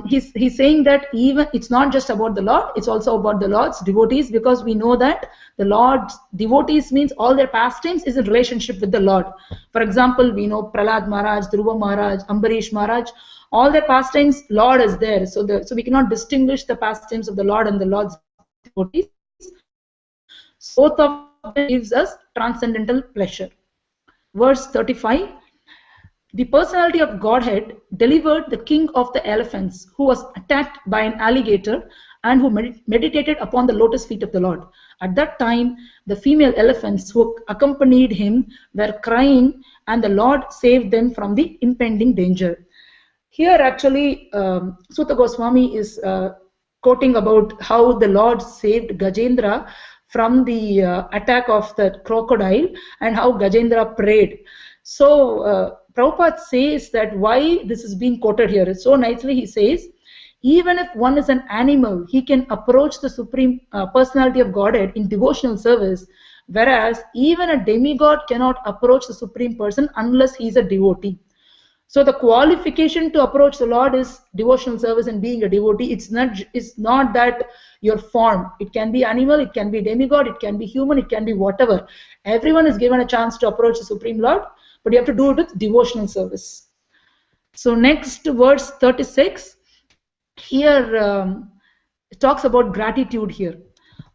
A: he's saying that even it's not just about the Lord, it's also about the Lord's devotees, because we know that the Lord's devotees means all their pastimes is in relationship with the Lord. For example, we know Prahlad Maharaj, Dhruva Maharaj, Ambarish Maharaj, all their pastimes, Lord is there. So we cannot distinguish the pastimes of the Lord and the Lord's devotees. Both of them gives us transcendental pleasure. Verse 35. The personality of Godhead delivered the king of the elephants, who was attacked by an alligator and who meditated upon the lotus feet of the Lord. At that time, the female elephants who accompanied him were crying, and the Lord saved them from the impending danger. Here actually, Suta Goswami is quoting about how the Lord saved Gajendra from the attack of the crocodile, and how Gajendra prayed. So Prabhupada says that why this is being quoted here. So nicely he says, even if one is an animal, he can approach the Supreme Personality of Godhead in devotional service, whereas even a demigod cannot approach the Supreme Person unless he is a devotee. So the qualification to approach the Lord is devotional service and being a devotee. It's not that your form. It can be animal, it can be demigod, it can be human, it can be whatever. Everyone is given a chance to approach the Supreme Lord, but you have to do it with devotional service. So next, verse 36. Here it talks about gratitude here.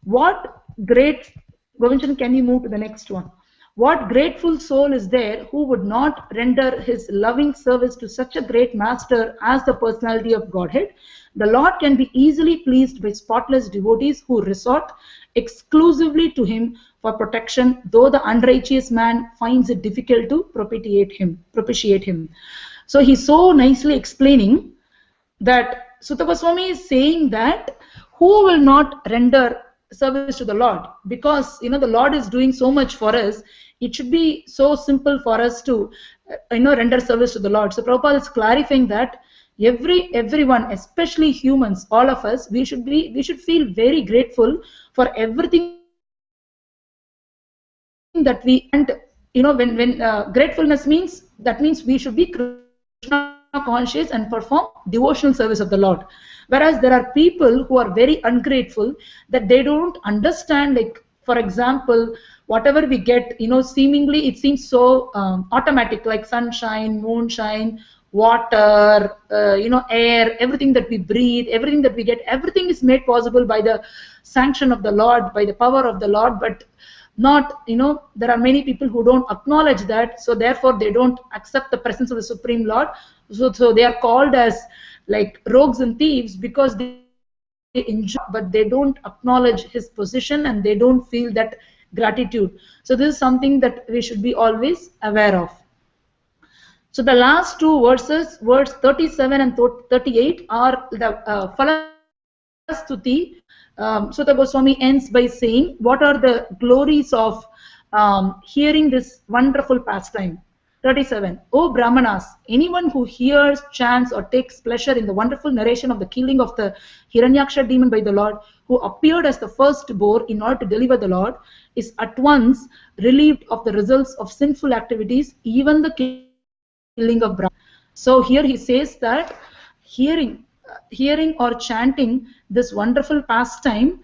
A: What great, Govinchan, can you move to the next one? What grateful soul is there who would not render his loving service to such a great master as the personality of Godhead? The Lord can be easily pleased by spotless devotees who resort exclusively to him for protection, though the unrighteous man finds it difficult to propitiate him. So he's so nicely explaining that Suta Goswami is saying that who will not render service to the Lord, because the Lord is doing so much for us. It should be so simple for us to render service to the Lord. So Prabhupada is clarifying that everyone, especially humans, all of us, we should feel very grateful for everything that we, and when gratefulness means, that means we should be Krishna conscious and perform devotional service of the Lord. Whereas there are people who are very ungrateful, that they don't understand, like for example, whatever we get, seemingly it seems so automatic, like sunshine, moonshine, water, air, everything that we breathe, everything that we get, everything is made possible by the sanction of the Lord, by the power of the Lord. But not, there are many people who don't acknowledge that, so therefore they don't accept the presence of the Supreme Lord. So they are called as like rogues and thieves, because they enjoy, but they don't acknowledge his position, and they don't feel that gratitude. So this is something that we should be always aware of. So the last two verses, verse 37 and 38, are the Falastuti. Sutta Goswami ends by saying, what are the glories of hearing this wonderful pastime? 37. O Brahmanas, anyone who hears, chants, or takes pleasure in the wonderful narration of the killing of the Hiranyaksha demon by the Lord, who appeared as the firstborn in order to deliver the Lord, is at once relieved of the results of sinful activities, even the killing of Brahma. So here he says that hearing or chanting this wonderful pastime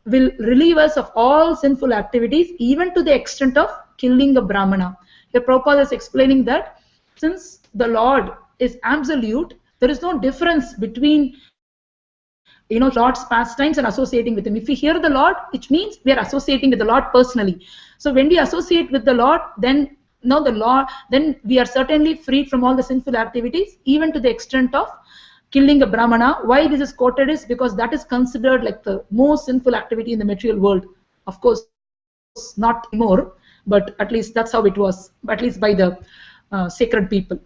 A: will relieve us of all sinful activities, even to the extent of killing a Brahmana. Here Prabhupada is explaining that since the Lord is absolute, there is no difference between Lord's pastimes and associating with him. If we hear the Lord, it means we are associating with the Lord personally. So when we associate with the Lord, then we are certainly freed from all the sinful activities, even to the extent of killing a Brahmana. Why this is quoted is because that is considered like the most sinful activity in the material world. Of course, not anymore, but at least that's how it was, at least by the sacred people.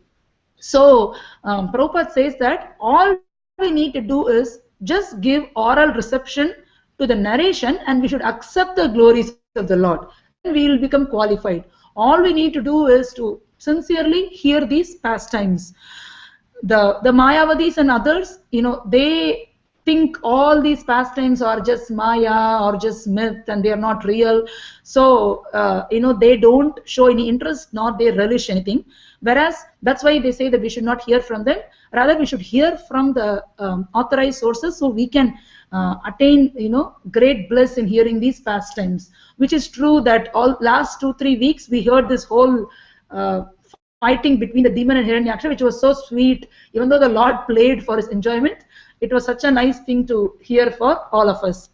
A: So Prabhupada says that all we need to do is just give oral reception to the narration, and we should accept the glories of the Lord. Then we will become qualified. All we need to do is to sincerely hear these pastimes. The Mayavadis and others, they think all these pastimes are just Maya or just myth, and they are not real. So they don't show any interest, nor they relish anything. Whereas that's why they say that we should not hear from them. Rather, we should hear from the authorized sources, so we can attain great bliss in hearing these pastimes. Which is true that all last 2-3 weeks we heard this whole fighting between the demon and Hiranyaksha, which was so sweet. Even though the Lord played for his enjoyment, it was such a nice thing to hear for all of us.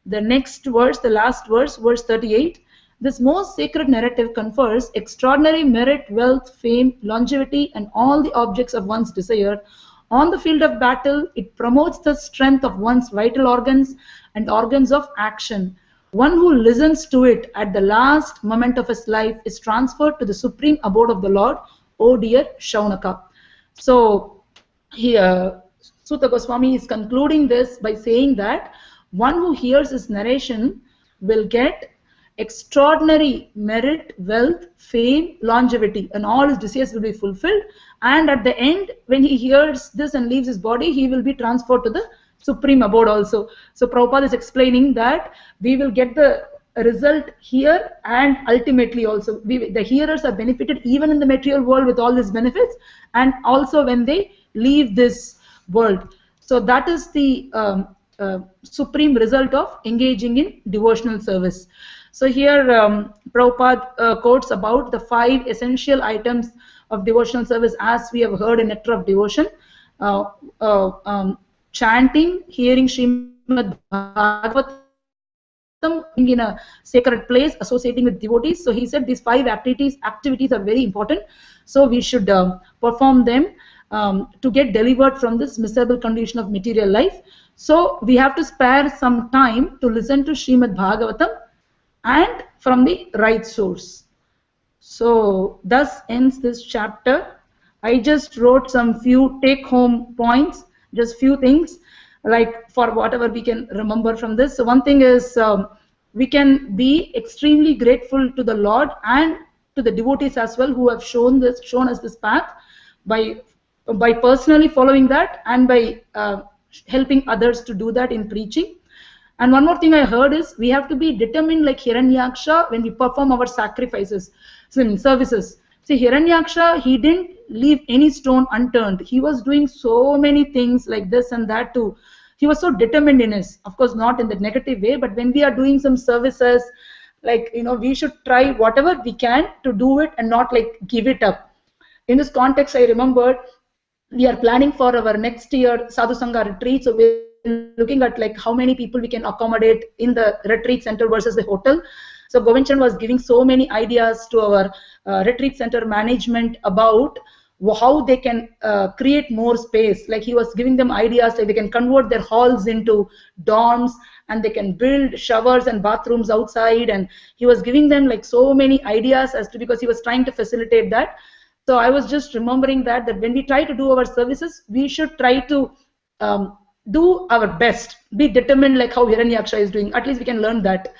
A: The next verse, the last verse, verse 38. This most sacred narrative confers extraordinary merit, wealth, fame, longevity, and all the objects of one's desire. On the field of battle, it promotes the strength of one's vital organs and organs of action. One who listens to it at the last moment of his life is transferred to the supreme abode of the Lord, O dear Shaunaka. So here, Sutta Goswami is concluding this by saying that one who hears his narration will get extraordinary merit, wealth, fame, longevity, and all his desires will be fulfilled. And at the end, when he hears this and leaves his body, he will be transferred to the supreme abode also. So Prabhupada is explaining that we will get the result here, and ultimately also the hearers are benefited even in the material world with all these benefits, and also when they leave this world. So that is the supreme result of engaging in devotional service. So here Prabhupada quotes about the 5 essential items of devotional service, as we have heard in Nectar of Devotion. Chanting, hearing Srimad Bhagavatam, in a sacred place, associating with devotees. So he said these 5 activities are very important. So we should perform them to get delivered from this miserable condition of material life. So we have to spare some time to listen to Srimad Bhagavatam, and from the right source. So thus ends this chapter. I just wrote some few take-home points, just few things, like for whatever we can remember from this. So one thing is we can be extremely grateful to the Lord and to the devotees as well, who have shown us this path by personally following that, and by helping others to do that in preaching. And one more thing I heard is we have to be determined like Hiranyaksha when we perform our sacrifices. services. See, Hiranyaksha, he didn't leave any stone unturned. He was doing so many things like this and that too. He was so determined in his, of course, not in the negative way, but when we are doing some services, like, we should try whatever we can to do it and not like give it up. In this context, I remembered we are planning for our next year Sadhu Sangha retreat. So we're looking at like how many people we can accommodate in the retreat center versus the hotel. So Govinchan was giving so many ideas to our retreat center management about how they can create more space. Like he was giving them ideas like they can convert their halls into dorms and they can build showers and bathrooms outside. And he was giving them like so many ideas as to, because he was trying to facilitate that. So I was just remembering that when we try to do our services, we should try to do our best, be determined like how Hiranyaksha is doing. At least we can learn that.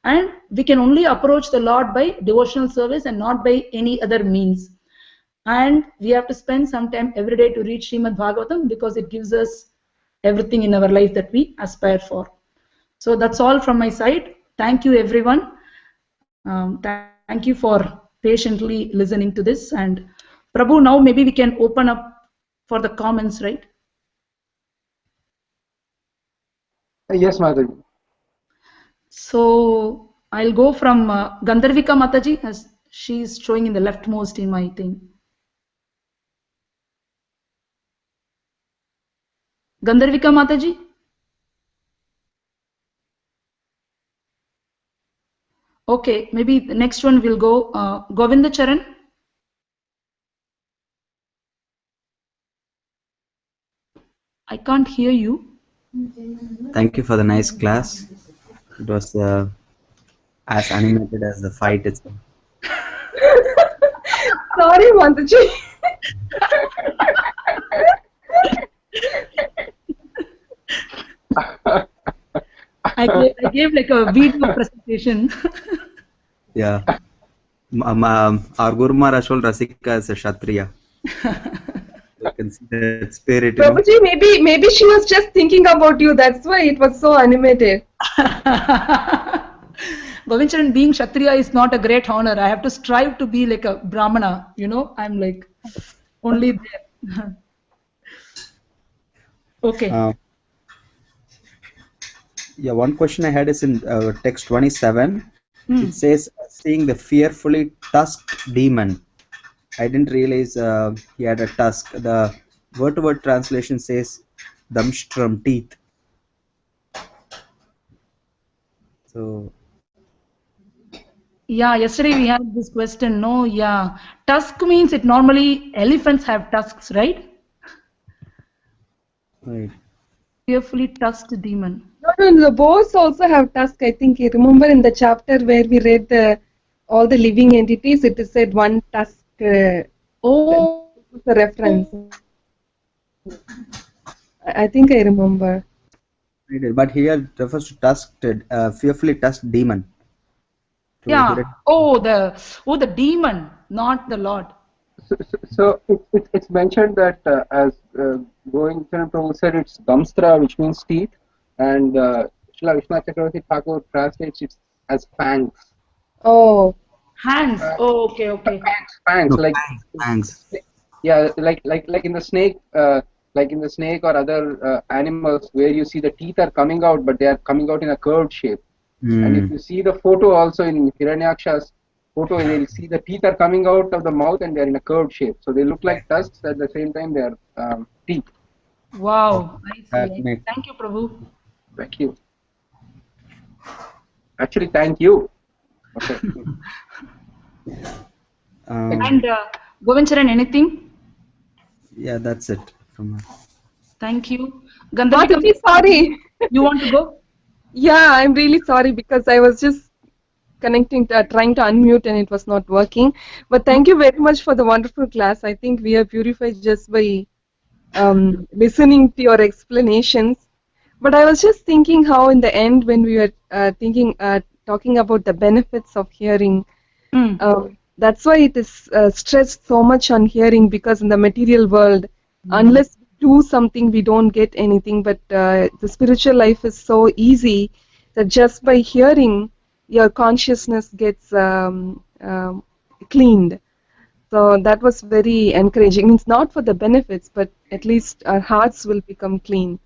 A: And we can only approach the Lord by devotional service and not by any other means. And we have to spend some time every day to read Srimad Bhagavatam because it gives us everything in our life that we aspire for. So that's all from my side. Thank you, everyone. Thank you for patiently listening to this. And Prabhu, now maybe we can open up for the comments, right?
B: Yes, Mataji.
A: So I'll go from Gandharvika Mataji, as she is showing in the leftmost in my thing. Gandharvika Mataji? Okay, maybe the next one will go Govinda Charan. I can't hear you.
C: Thank you for the nice class. It was as animated as the fight itself.
D: Sorry, Mataji.
A: I gave like a video presentation.
C: Yeah. Our Guru Maharaj told Rasika is a Kshatriya. You can see that spirit.
D: Prabhuji, maybe she was just thinking about you. That's why it was so animated.
A: Govincharan, being Kshatriya is not a great honor. I have to strive to be like a Brahmana. I'm like only there. Okay.
C: Yeah, one question I had is in text 27. It says, seeing the fearfully tusked demon. I didn't realize he had a tusk. The word-to-word translation says Damstram, teeth. So.
A: Yeah, yesterday we had this question. No, yeah. Tusk means it normally elephants have tusks, right?
C: Right.
A: Fearfully tusked demon.
D: No, the boars also have tusks. I think you remember in the chapter where we read all the living entities, it is said one tusk. Oh, the reference. I think I remember.
C: But here refers to tusked, fearfully tusked demon.
A: Yeah. The demon, not the Lord.
B: So it's mentioned that as Govincharan Prabhu said, it's Damstra, which means teeth, and Srila Vishwanath Chakravarti Thakur translates it as fangs.
D: Oh.
A: Hands. Okay.
B: Fangs,
C: No,
B: like
C: fangs.
B: Yeah, like in the snake, or other animals where you see the teeth are coming out, but they are coming out in a curved shape. And if you see the photo also in Hiranyaksha's photo, you'll see the teeth are coming out of the mouth and they're in a curved shape. So they look like tusks, at the same time they are teeth.
A: Wow, I see. Thank you, Prabhu.
B: Thank you. Actually, thank you. Okay.
A: And Govincharan, anything?
C: Yeah, that's it from her.
A: Thank you.
D: Mataji, sorry.
A: You want to go?
D: Yeah, I'm really sorry because I was just trying to unmute and it was not working. But thank you very much for the wonderful class. I think we are purified just by listening to your explanations. But I was just thinking how in the end when we were talking about the benefits of hearing, that's why it is stressed so much on hearing, because in the material world, unless we do something, we don't get anything. But the spiritual life is so easy that just by hearing, your consciousness gets cleaned. So that was very encouraging. It's not for the benefits, but at least our hearts will become clean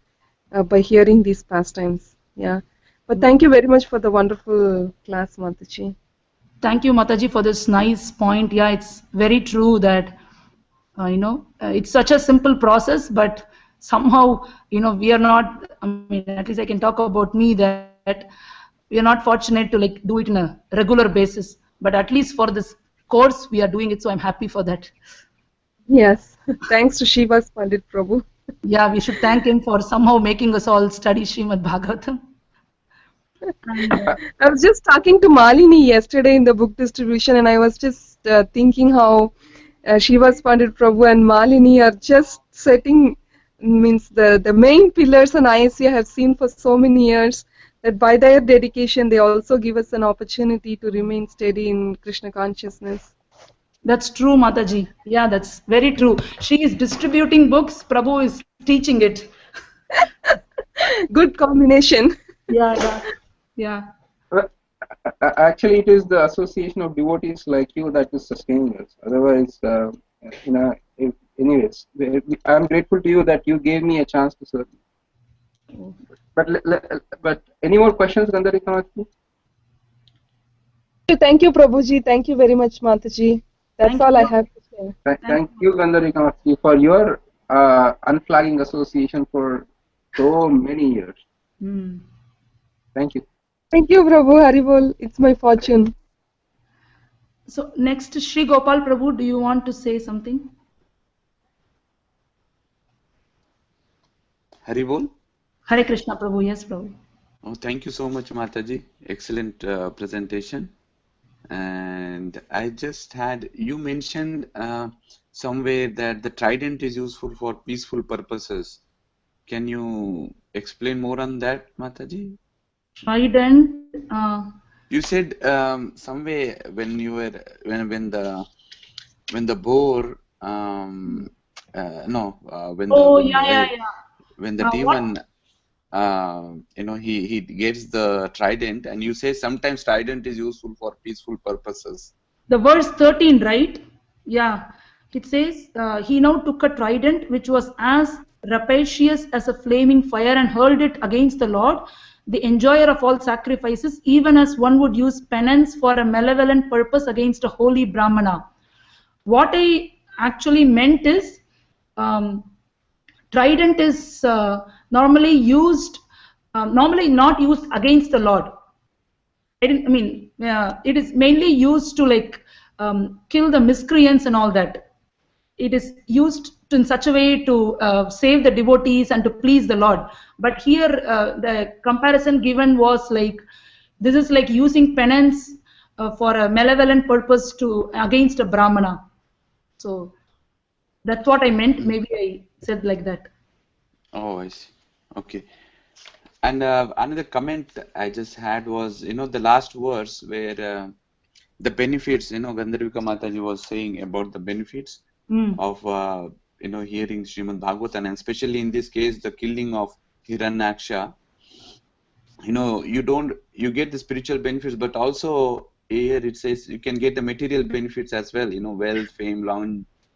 D: by hearing these pastimes. Yeah. But thank you very much for the wonderful class, Mataji.
A: Thank you, Mataji, for this nice point. Yeah, it's very true that it's such a simple process, but somehow we are not. I mean, at least I can talk about me that we are not fortunate to like do it in a regular basis. But at least for this course, we are doing it, so I'm happy for that.
D: Yes. Thanks to Shiva's Pandit Prabhu.
A: Yeah, we should thank him for somehow making us all study Srimad Bhagavatam. And,
D: I was just talking to Malini yesterday in the book distribution, and I was just thinking how Shiva's Pandit Prabhu and Malini are just setting, means the main pillars on ISC I have seen for so many years, that by their dedication they also give us an opportunity to remain steady in Krishna consciousness.
A: That's true, Mataji. Yeah, that's very true. She is distributing books, Prabhu is teaching it.
D: Good combination.
A: Yeah.
B: Actually, it is the association of devotees like you that is sustaining us. Otherwise, anyways, I'm grateful to you that you gave me a chance to serve. But any more questions, Gandharika?
D: Thank you, Prabhuji. Thank you very much, Mataji. That's all I have to say.
B: Thank you, Gandharika, for your unflagging association for so many years. Thank you.
D: Thank you, Prabhu. Haribol. It's my fortune.
A: So next, Shri Gopal Prabhu, do you want to say something?
E: Haribol?
A: Hare Krishna Prabhu, yes Prabhu.
E: Oh, thank you so much, Mataji. Excellent presentation. And I just had, you mentioned somewhere that the trident is useful for peaceful purposes. Can you explain more on that, Mataji?
A: Trident.
E: You said somewhere when you were when the boar when the demon he gets the trident, and you say sometimes trident is useful for peaceful purposes.
A: The verse 13, right? Yeah, it says he now took a trident which was as rapacious as a flaming fire and hurled it against the Lord, the enjoyer of all sacrifices, even as one would use penance for a malevolent purpose against a holy Brahmana. What I actually meant is trident is normally not used against the Lord. It is mainly used to like kill the miscreants and all that. It is used in such a way to save the devotees and to please the Lord. But here the comparison given was like, this is like using penance for a malevolent purpose against a Brahmana. So that's what I meant. Maybe I said like that.
E: Oh, I see. Okay. And another comment I just had was, the last verse where the benefits, Gandharvika Mataji was saying about the benefits of, hearing Srimad Bhagavatam, and especially in this case, the killing of Hiranyaksha. You get the spiritual benefits, but also here it says you can get the material benefits as well, wealth, fame,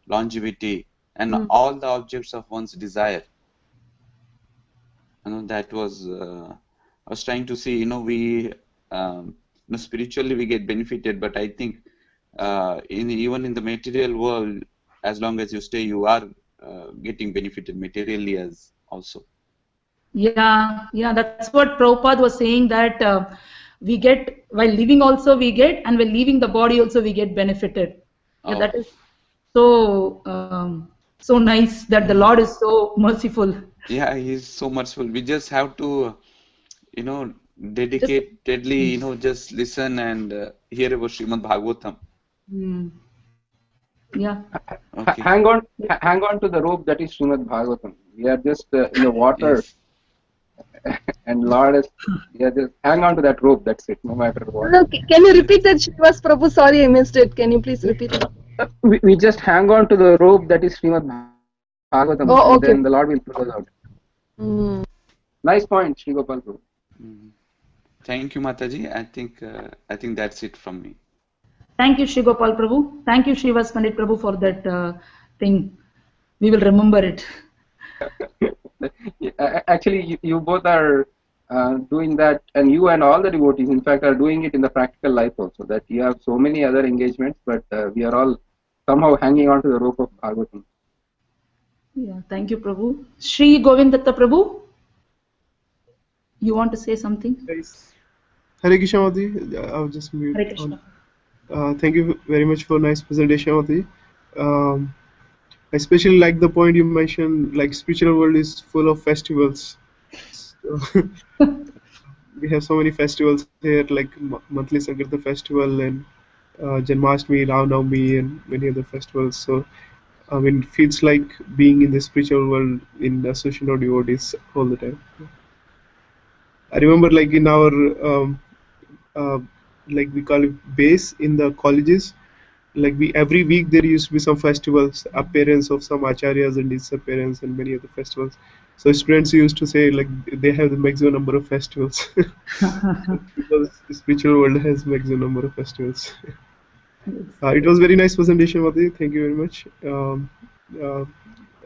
E: longevity, and all the objects of one's desire. That was I was trying to see. We spiritually we get benefited, but I think even in the material world, as long as you stay, you are getting benefited materially as also.
A: Yeah, that's what Prabhupada was saying, that we get while living also we get, and while leaving the body also we get benefited. Yeah, that is so so nice that the Lord is so merciful.
E: Yeah, He's so merciful. We just have to, dedicatedly, just listen and hear about Srimad Bhagavatam.
A: Yeah.
E: Okay.
B: Hang on to the rope that is Srimad Bhagavatam. We are just in the water.
E: Yes.
B: And Lord is, just hang on to that rope. That's it. No matter what.
D: No, can you repeat that, Shivas Prabhu? Sorry, I missed it. Can you please repeat it?
B: We just hang on to the rope that is Srimad Bhagavatam,
D: Oh,
B: and
D: okay.
B: then the Lord will pull us out. Nice point, Shri Gopal Prabhu.
E: Thank you, Mataji. I think that's it from me.
A: Thank you, Shri Gopal Prabhu. Thank you, Srivas Pandit Prabhu, for that thing. We will remember it.
B: Actually, you both are doing that, and you and all the devotees, in fact, are doing it in the practical life also. That you have so many other engagements, but we are all somehow hanging on to the rope of Bhagavatam.
A: Yeah, thank you, Prabhu. Shri Govindatta Prabhu, you want to say something?
F: Guys, Hare Krishna Mati. I'll just mute
A: Hare Krishna.
F: on. Thank you very much for nice presentation, Mati. I especially like the point you mentioned, like spiritual world is full of festivals. So, we have so many festivals here, like monthly Sankirtan festival and Janmashtami, Ram Navami, and many other festivals. So, I mean, it feels like being in the spiritual world in association of devotees all the time. I remember, like in our uh, like we call it base in the colleges, like we every week there used to be some festivals, appearance of some acharyas and disappearance and many other festivals. So students used to say like they have the maximum number of festivals because the spiritual world has maximum number of festivals. It was very nice presentation, Mati. Thank you very much. Uh,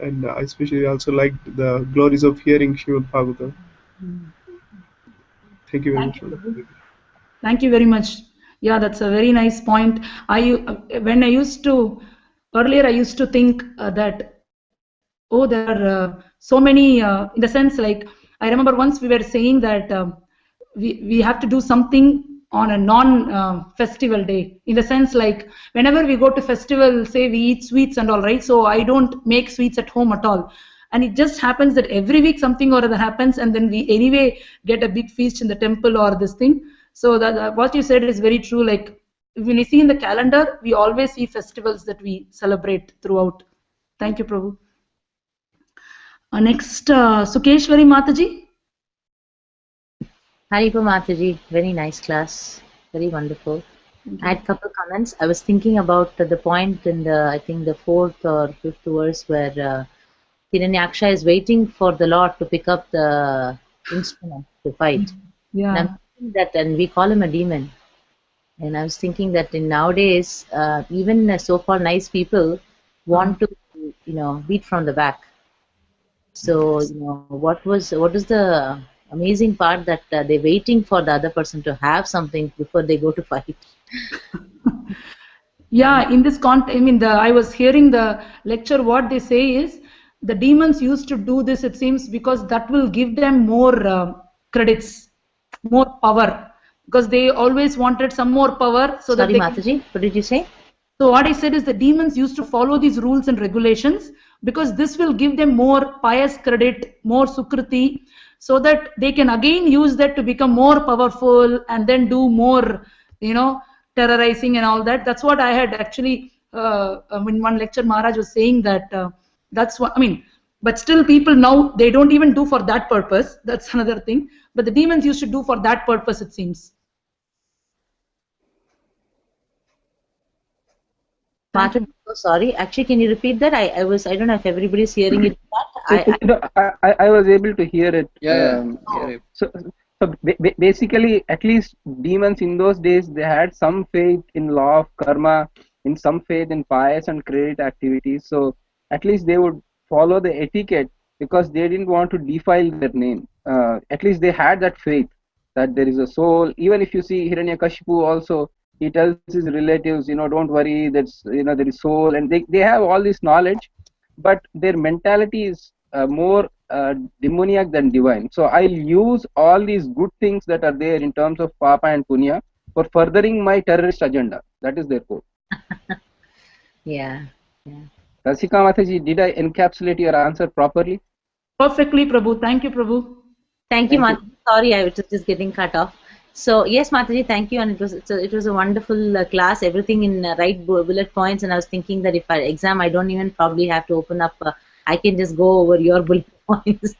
F: and I especially also liked the glories of hearing Srimad Bhagavatam. Thank you very
A: Thank
F: much.
A: you, Prabhu. Thank you very much. Yeah, that's a very nice point. When I used to, earlier I used to think that, oh, there are so many, in the sense like, I remember once we were saying that we have to do something on a non-festival day, in the sense like, whenever we go to festival, say we eat sweets and all, right? So I don't make sweets at home at all. And it just happens that every week something or other happens, and then we anyway get a big feast in the temple or this thing. So that what you said is very true. Like when you see in the calendar, we always see festivals that we celebrate throughout. Thank you, Prabhu. Next, Sukeshwari Mataji.
G: Haripa Mataji, very nice class, very wonderful. I had a couple comments. I was thinking about the point in the, I think the 4th or 5th verse where Hiranyaksha is waiting for the Lord to pick up the instrument to fight.
A: Yeah.
G: And I'm thinking that, and we call him a demon. And I was thinking that in nowadays, even so-called nice people want to, beat from the back. So, what is the amazing part that they're waiting for the other person to have something before they go to fight?
A: Yeah, in this context, I mean, I was hearing the lecture. What they say is the demons used to do this, it seems, because that will give them more credits, more power, because they always wanted some more power. So
G: Sorry,
A: that
G: Mataji, what did you say?
A: So what I said is the demons used to follow these rules and regulations because this will give them more pious credit, more sukriti, so that they can again use that to become more powerful and then do more, terrorizing and all that. That's what I had actually, in one lecture, Maharaj was saying that that's what, I mean, but still people now, they don't even do for that purpose. That's another thing. But the demons used to do for that purpose, it seems.
G: Martin, so sorry. Actually, can you repeat that? I don't know if everybody's hearing it.
B: I was able to hear it.
C: Yeah.
B: So basically, at least demons in those days, they had some faith in law of karma, in some faith in pious and credit activities. So at least they would follow the etiquette because they didn't want to defile their name. At least they had that faith that there is a soul. Even if you see Hiranyakashipu also, he tells his relatives, don't worry, that's there is soul, and they have all this knowledge, but their mentality is more demoniac than divine. So I'll use all these good things that are there in terms of papa and punya for furthering my terrorist agenda. That is their goal.
G: Yeah.
B: Rasika Mataji, did I encapsulate your answer properly?
A: Perfectly, Prabhu. Thank you, Prabhu.
G: Thank you, Mataji. Sorry, I was just getting cut off. So yes, Mataji, thank you, and it was a wonderful class. Everything in right bullet points, and I was thinking that if I exam, I don't even probably have to open up. I can just go over your bullet points.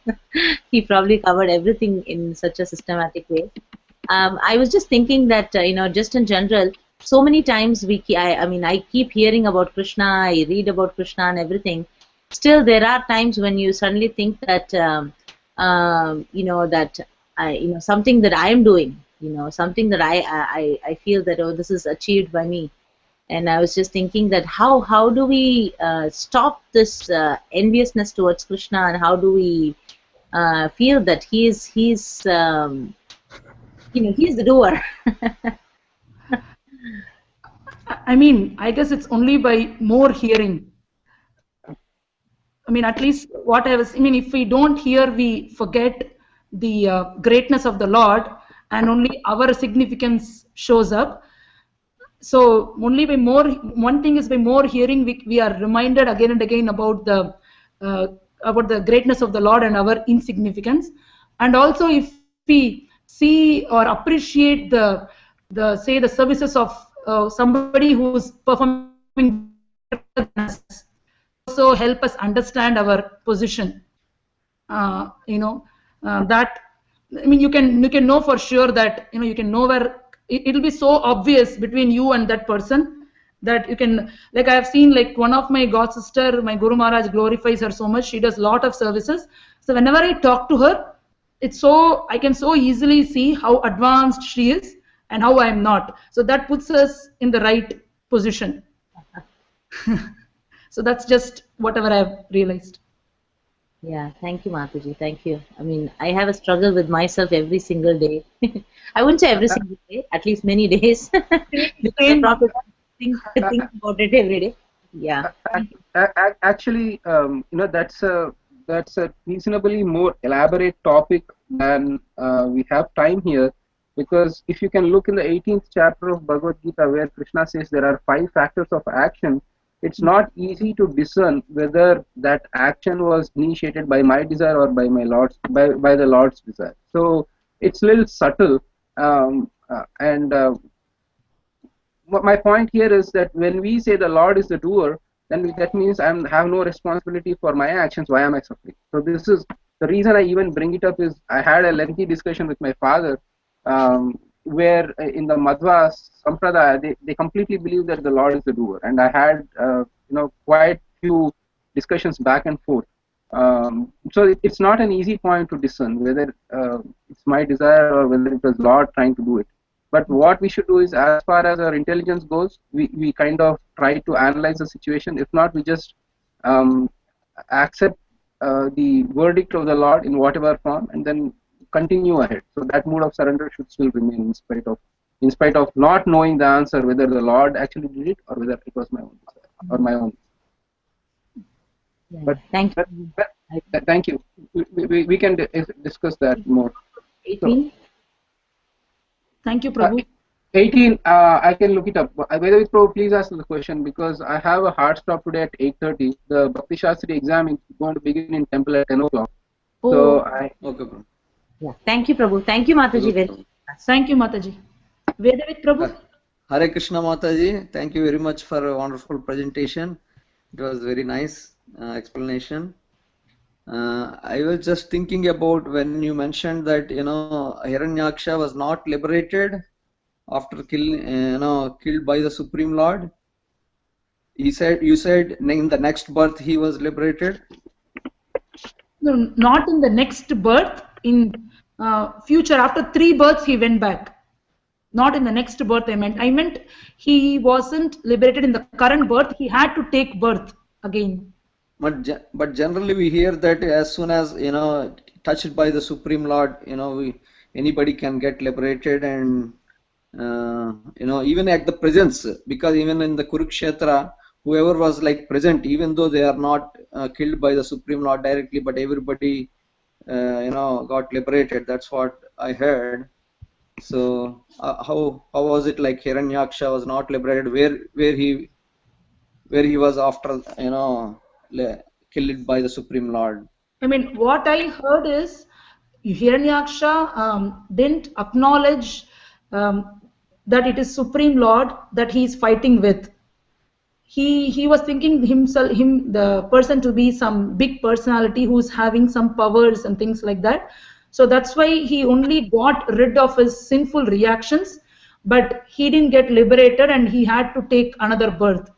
G: He probably covered everything in such a systematic way. I was just thinking that just in general, so many times I keep hearing about Krishna, I read about Krishna and everything. Still, there are times when you suddenly think that something that I am doing, something that I feel that this is achieved by me, And I was just thinking that how do we stop this enviousness towards Krishna, and how do we feel that he's he's the doer.
A: I mean, I guess it's only by more hearing. I mean, at least what I mean, if we don't hear, we forget the greatness of the Lord, and only our significance shows up. So only by more, one thing is by more hearing, we are reminded again and again about the greatness of the Lord and our insignificance. And also, if we see or appreciate the services of somebody who's performing better than us, also help us understand our position. That, I mean, you can know for sure that you can know where it'll be so obvious between you and that person that you can, like I have seen, like one of my god sister, my Guru Maharaj glorifies her so much. She does lot of services. So whenever I talk to her, I can so easily see how advanced she is and how I am not. So that puts us in the right position. So that's just whatever I have realized.
G: Yeah, thank you, Mataji. Thank you. I mean, I have a struggle with myself every single day. I wouldn't say every single day, at least many days. Because I probably think about it every day. Yeah.
B: Actually, that's a reasonably more elaborate topic than we have time here, because if you can look in the 18th chapter of Bhagavad Gita, where Krishna says there are 5 factors of action, it's not easy to discern whether that action was initiated by my desire or by my Lord's, by the Lord's desire. So it's a little subtle, my point here is that when we say the Lord is the doer, then that means I have no responsibility for my actions. Why am I suffering? So this is the reason I even bring it up. Is I had a lengthy discussion with my father, where in the Madhva Sampradaya they completely believe that the Lord is the doer, and I had quite few discussions back and forth. So it's not an easy point to discern whether it's my desire or whether it was Lord trying to do it. But what we should do is, as far as our intelligence goes, we kind of try to analyze the situation. If not, we just accept the verdict of the Lord in whatever form, and then continue ahead. So that mood of surrender should still remain in spite of not knowing the answer, whether the Lord actually did it or whether it was my own desire or my own.
G: Yeah.
B: But
G: thank you.
B: Thank you. We can discuss that more.
G: 18.
A: Thank you, Prabhu.
B: 18, I can look it up. Whether with Prabhu, please ask the question, because I have a hard stop today at 8:30. The Bhakti Shastri exam is going to begin in temple at 10 o'clock.
A: Oh.
B: So
C: Okay, Prabhu.
G: Yeah. Thank you, Prabhu. Thank you, Mataji.
A: Thank you, Mataji. Vedavit Prabhu.
H: Hare Krishna Mataji. Thank you very much for a wonderful presentation. It was very nice explanation. I was just thinking about when you mentioned that Hiranyaksha was not liberated after killed by the Supreme Lord. You said in the next birth he was liberated.
A: No, not in the next birth. In future, after 3 births, he went back. Not in the next birth. I meant he wasn't liberated in the current birth. He had to take birth again.
H: But generally we hear that as soon as touched by the Supreme Lord, anybody can get liberated, and even at the presence, because even in the Kurukshetra, whoever was like present, even though they are not killed by the Supreme Lord directly, but everybody got liberated. That's what I heard. So how was it like Hiranyaksha was not liberated? Where he was after killed by the Supreme Lord?
A: I mean, what I heard is Hiranyaksha didn't acknowledge that it is Supreme Lord that he is fighting with. He was thinking the person to be some big personality who's having some powers and things like that. So that's why he only got rid of his sinful reactions, but he didn't get liberated and he had to take another birth.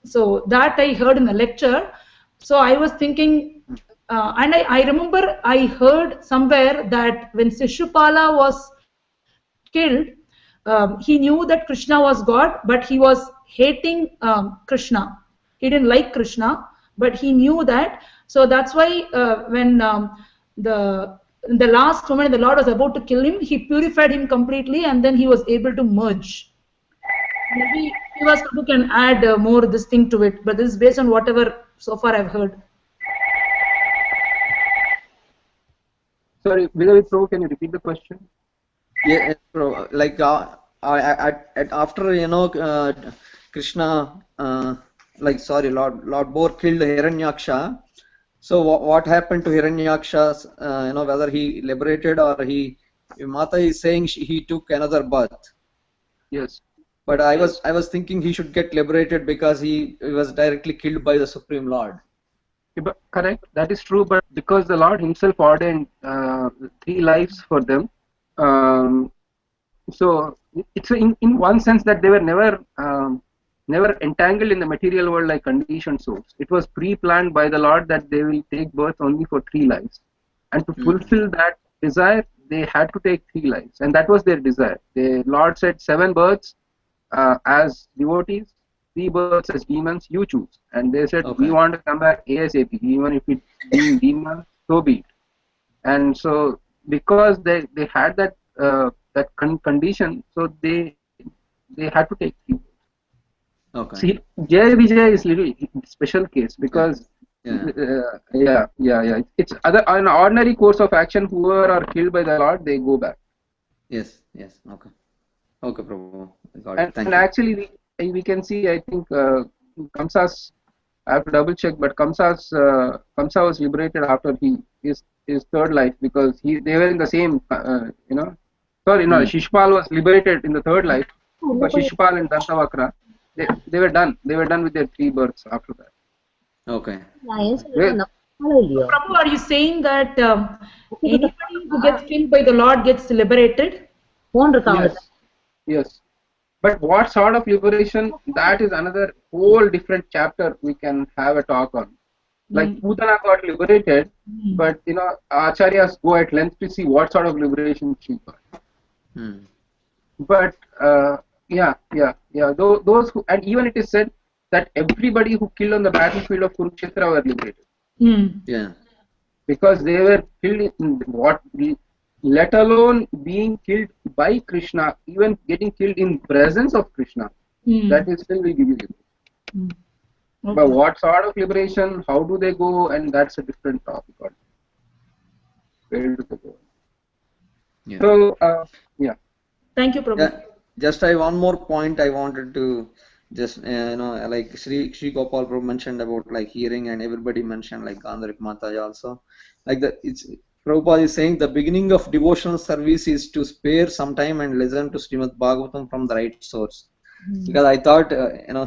A: So that I heard in the lecture. So I was thinking, and I remember I heard somewhere that when Sishupala was killed, he knew that Krishna was God, but he was hating Krishna. He didn't like Krishna, but he knew that. So that's why when the last moment the Lord was about to kill him, he purified him completely, and then he was able to merge. Maybe Srivas Prabhu can add more this thing to it, but this is based on whatever so far I've heard.
B: Sorry, Vidavit Prabhu, can you repeat the question?
H: Yeah, like after Krishna, like sorry, Lord Bor killed Hiranyaksha. So what happened to Hiranyaksha? Whether he liberated or Mata is saying he took another birth.
B: Yes.
H: But I was thinking he should get liberated because he was directly killed by the Supreme Lord.
B: Yeah, but correct, that is true. But because the Lord Himself ordained 3 lives for them, so it's in one sense that they were never entangled in the material world like conditioned souls. It was pre-planned by the Lord that they will take birth only for 3 lives, and to fulfill that desire, they had to take 3 lives, and that was their desire. The Lord said 7 births as devotees, 3 births as demons. You choose, and they said we want to come back ASAP, even if it's being demons, so be it. And so because they had that condition, so they had to take 3.
H: Okay.
B: See, Jay Vijay is little special case because it's an ordinary course of action. Whoever are killed by the Lord, they go back.
H: Yes. Okay, Prabhu.
B: And actually, we can see. I think Kamsa's. I have to double check, but Kamsa was liberated after his 3rd life because they were in the same. Shishpal was liberated in the 3rd life, but Shishpal and Dantavakra, they were done. They were done with their 3 births after that.
H: Okay.
A: Prabhu, are you saying that anybody who gets killed by the Lord gets liberated?
B: Yes. But what sort of liberation? That is another whole different chapter we can have a talk on. Like Putana got liberated, but acharyas go at length to see what sort of liberation she got. But those who, and even it is said that everybody who killed on the battlefield of Kurukshetra were liberated.
H: Yeah.
B: Because they were killed let alone being killed by Krishna, even getting killed in presence of Krishna. That is still will give you liberation. Okay. But what sort of liberation? How do they go? And that's a different topic. Where do they go?
H: Yeah.
B: So
A: Thank you, Prabhu.
H: Yeah, just one more point I wanted to just like Sri Gopal Prabhu mentioned about like hearing, and everybody mentioned like Gandharik Mataji also. Like Prabhupada is saying the beginning of devotional service is to spare some time and listen to Srimad Bhagavatam from the right source. Because I thought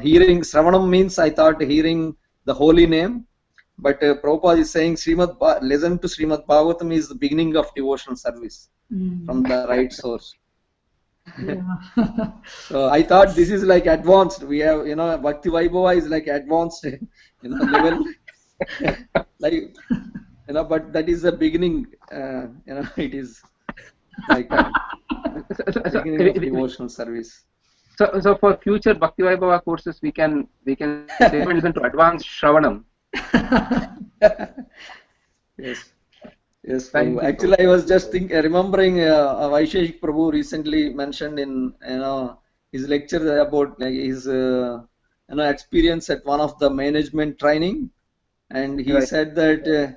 H: hearing Sravanam means I thought hearing the holy name, but Prabhupada is saying listen to Srimad Bhagavatam is the beginning of devotional service from the right source. So I thought this is like advanced. We have Bhakti Vaibhava is like advanced level. Like but that is the beginning. It is like beginning of devotional service.
B: So for future Bhakti Vaibhava courses, we can listen to advanced Shravanam.
H: Yes. Actually, I was just remembering Vaisheshik Prabhu recently mentioned in his lecture about his experience at one of the management training, and he said that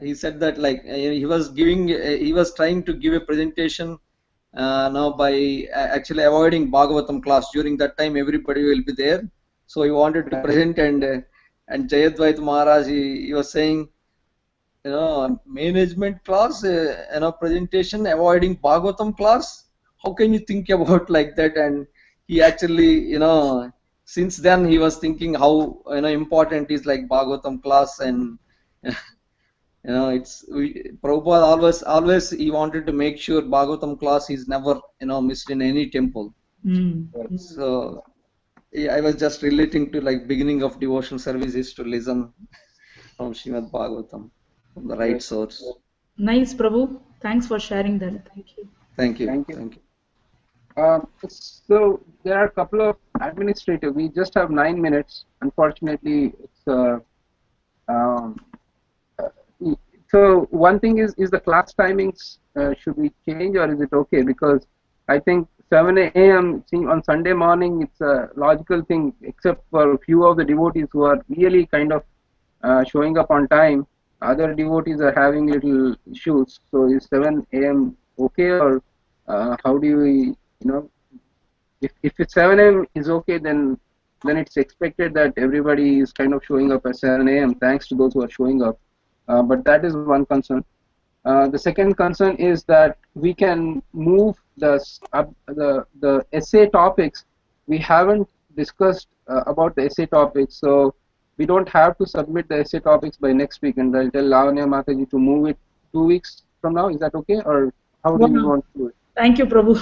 H: he said that like he was trying to give a presentation now by actually avoiding Bhagavatam class. During that time, everybody will be there, so he wanted to present, and Jayadvaita Maharaj he was saying, management class, presentation avoiding Bhagavatam class. How can you think about like that? And he actually, since then he was thinking how important is like Bhagavatam class, and Prabhupada always he wanted to make sure Bhagavatam class is never missed in any temple. So I was just relating to like beginning of devotional service is to listen from Srimad Bhagavatam from the right source.
A: Nice, Prabhu. Thanks for sharing that. Thank you.
H: Thank you.
B: So there are a couple of administrative. We just have 9 minutes. Unfortunately, it's um, uh, so one thing is the class timings should we change or is it okay? Because I think 7 a.m. on Sunday morning it's a logical thing, except for a few of the devotees who are really kind of showing up on time. Other devotees are having little issues. So is 7 a.m. okay, or how do we, if it's 7 a.m. is okay, then it's expected that everybody is kind of showing up at 7 a.m. Thanks to those who are showing up. But that is one concern. The second concern is that we can move the essay topics. We haven't discussed about the essay topics, so we don't have to submit the essay topics by next week. And I'll tell Lavanya Mataji to move it 2 weeks from now. Is that okay, or how do you want to do it?
A: Thank you, Prabhu.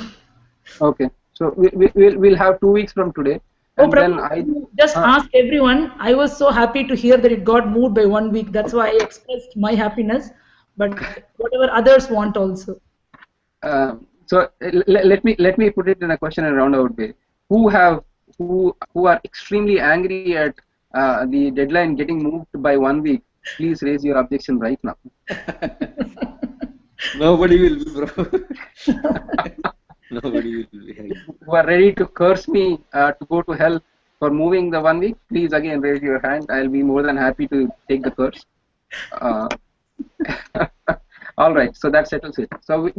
B: Okay, so we'll have 2 weeks from today.
A: Oh,
B: And
A: Prabhu,
B: then I
A: just ask everyone. I was so happy to hear that it got moved by 1 week. That's why I expressed my happiness. But whatever others want also.
B: So let me put it in a question in a roundabout way. Who are extremely angry at the deadline getting moved by 1 week? Please raise your objection right now.
H: Nobody will be, bro. Nobody will be.
B: Who are ready to curse me to go to hell for moving the 1 week? Please again raise your hand. I'll be more than happy to take the curse. All right, so that settles it. So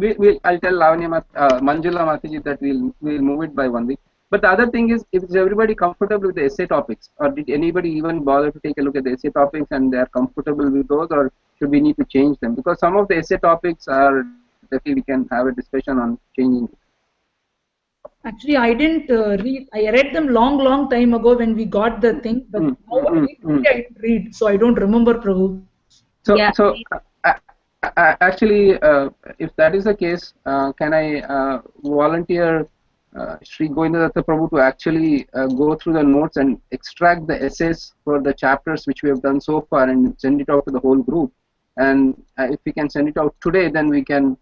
B: I'll tell Lavanya Manjula Mataji that we'll move it by 1 week. But the other thing is everybody comfortable with the essay topics, or did anybody even bother to take a look at the essay topics and they are comfortable with those, or should we need to change them? Because some of the essay topics are definitely we can have a discussion on changing.
A: Actually, I didn't read. I read them long time ago when we got the thing, but I didn't read, so I don't remember, Prabhu.
B: So,
G: Yeah.
B: Actually, if that is the case, can I volunteer Sri Govindatta Prabhu to actually go through the notes and extract the essays for the chapters which we have done so far and send it out to the whole group? And if we can send it out today, then we can.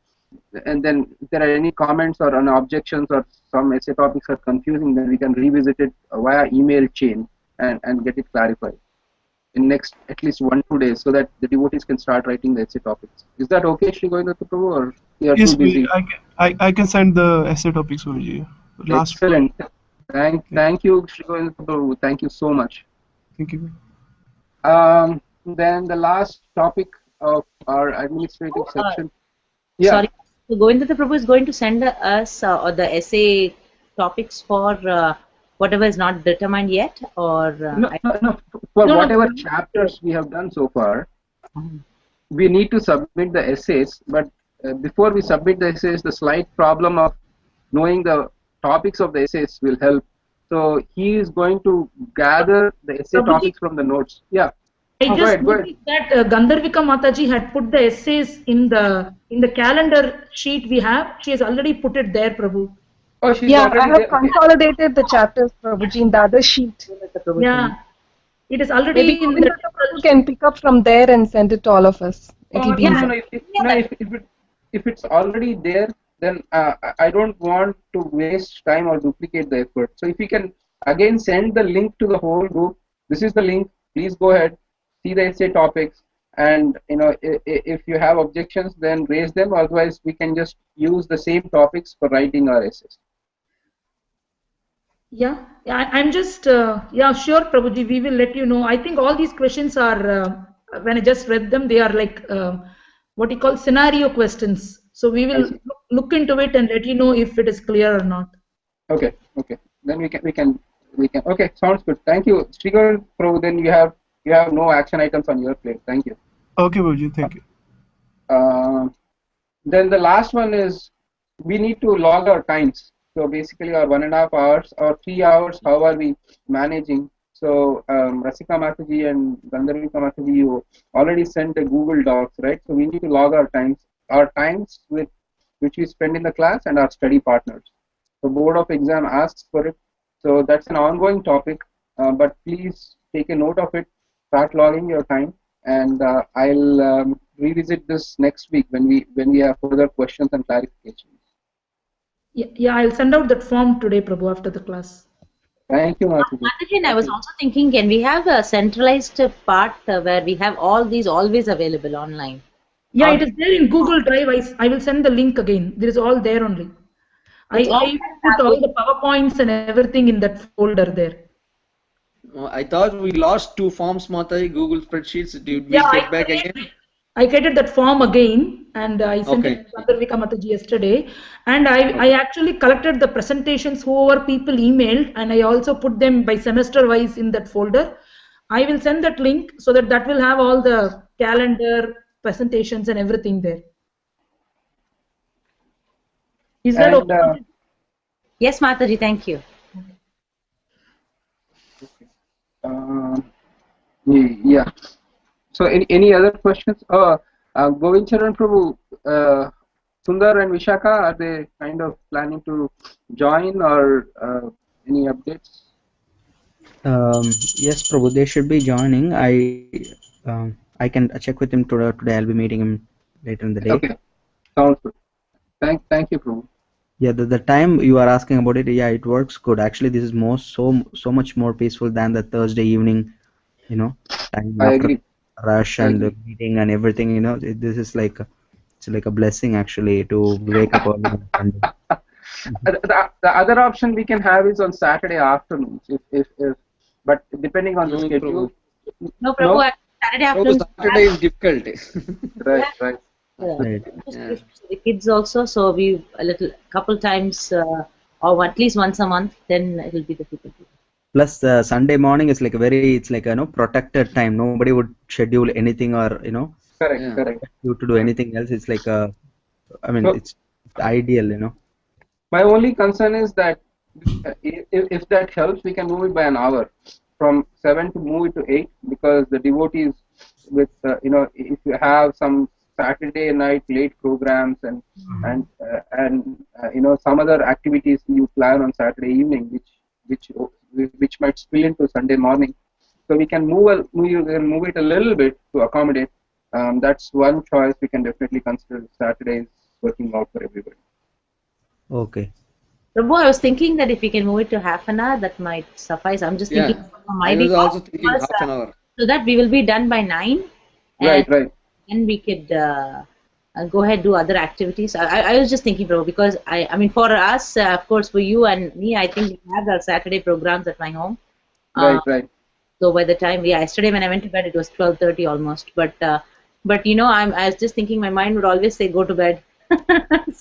B: And then if there are any comments or any objections or some essay topics are confusing, then we can revisit it via email chain and get it clarified in next at least 1-2 days, so that the devotees can start writing the essay topics. Is that okay, Sri Govindatta Prabhu, or you are
F: Yes,
B: too busy?
F: I can send the essay topics for you.
B: Excellent. Thank you, Sri Govindatta Prabhu. Thank you so much.
F: Thank you.
B: Then the last topic of our administrative section. Yeah.
G: Sorry, so Govindatta Prabhu is going to send us the essay topics for whatever is not determined yet, or
B: No. For whatever chapters we have done so far, we need to submit the essays. But before we submit the essays, the slight problem of knowing the topics of the essays will help. So he is going to gather the essay topics from the notes. Yeah.
A: I just noticed that Gandharvika Mataji had put the essays in the calendar sheet we have. She has already put it there, Prabhu.
B: Oh, she's
D: Yeah,
B: already
D: I have
B: there.
D: consolidated the chapters, Prabhuji, in the other sheet.
A: Yeah, it is already
D: Maybe
A: in the.
D: Prabhu can pick up from there and send it to all of us. It'll be easier.
B: If it's already there, then I don't want to waste time or duplicate the effort. So if you can again send the link to the whole group, this is the link. Please go ahead, see the essay topics, and if you have objections, then raise them. Otherwise, we can just use the same topics for writing our essays.
A: Yeah, I'm just sure, Prabhuji. We will let you know. I think all these questions are when I just read them, they are like what you call scenario questions. So we will look into it and let you know if it is clear or not.
B: Okay. Then we can. Okay, sounds good. Thank you, Srigar Prabhu. Then you have no action items on your plate. Thank you.
F: Okay, Babuji, thank you.
B: Then the last one is we need to log our times. So basically our 1.5 hours or 3 hours, how are we managing? So Rasika Mataji and Gandharvika Mataji, you already sent the Google Docs, right? So we need to log our times with which we spend in the class and our study partners. The Board of Exam asks for it. So that's an ongoing topic, but please take a note of it, start logging your time, and I'll revisit this next week when we have further questions and clarifications.
A: Yeah, I'll send out that form today, Prabhu, after the class.
B: Thank you, Mataji.
G: Mataji, and I was also thinking, can we have a centralized part where we have all these always available online?
A: Yeah,
G: Or
A: it is there in Google Drive. I will send the link again. There is all there only.
G: it's all
A: I put all the PowerPoints and everything in that folder there.
H: I thought we lost 2 forms, Mataji, Google spreadsheets. Did we
A: Yeah,
H: get back again?
A: I created that form again and I sent it to Chandravika Mataji yesterday. And I actually collected the presentations whoever people emailed and I also put them by semester wise in that folder. I will send that link so that will have all the calendar, presentations and everything there. Is that
B: And
A: okay?
G: yes, Mataji, thank you.
B: yeah. So any other questions? Govind Charan Prabhu, Sundar and Vishaka, are they kind of planning to join or any updates?
C: Yes, Prabhu, they should be joining. I can check with him today. Today I'll be meeting him later in the day.
B: Okay, sounds good. Thank you, Prabhu.
C: Yeah, the time you are asking about it, yeah, it works good. Actually, this is so much more peaceful than the Thursday evening, time
B: I
C: after
B: agree.
C: rush
B: I
C: and the
B: agree.
C: meeting and everything. This is it's like a blessing actually to wake up early on Sunday.
B: The other option we can have is on Saturday afternoons, if but depending on the
H: No,
B: schedule.
H: Prabhu.
G: No, Prabhu, Saturday
H: Prabhu,
G: afternoon.
H: Saturday is difficult.
B: Right.
C: Right.
H: Yeah.
G: The kids also, so we couple times or at least once a month, then it will be difficult.
C: Plus, Sunday morning is like it's like protected time. Nobody would schedule anything or
H: Yeah.
B: Correct.
C: you to do anything else. It's like I mean,
B: So
C: it's ideal.
B: my only concern is that if that helps, we can move it by an hour from 7 to move it to 8 because the devotees with if you have some Saturday night late programs and some other activities you plan on Saturday evening which might spill into Sunday morning, so we can move it a little bit to accommodate. That's one choice we can definitely consider. Saturday is working out for everybody.
C: Okay.
G: Prabhu, I was thinking that if we can move it to half an hour, that might suffice. I'm just thinking
H: Yeah.
G: from my
H: I was
G: week
H: also
G: off,
H: thinking
G: because,
H: half an hour.
G: so that we will be done by 9, and
B: Right.
G: then we could go ahead do other activities. I was just thinking, Prabhu, because I mean for us, of course, for you and me, I think we have our Saturday programs at my home.
B: Right.
G: So by the time, yesterday when I went to bed, it was 12:30 almost. But I was just thinking, my mind would always say, go to bed,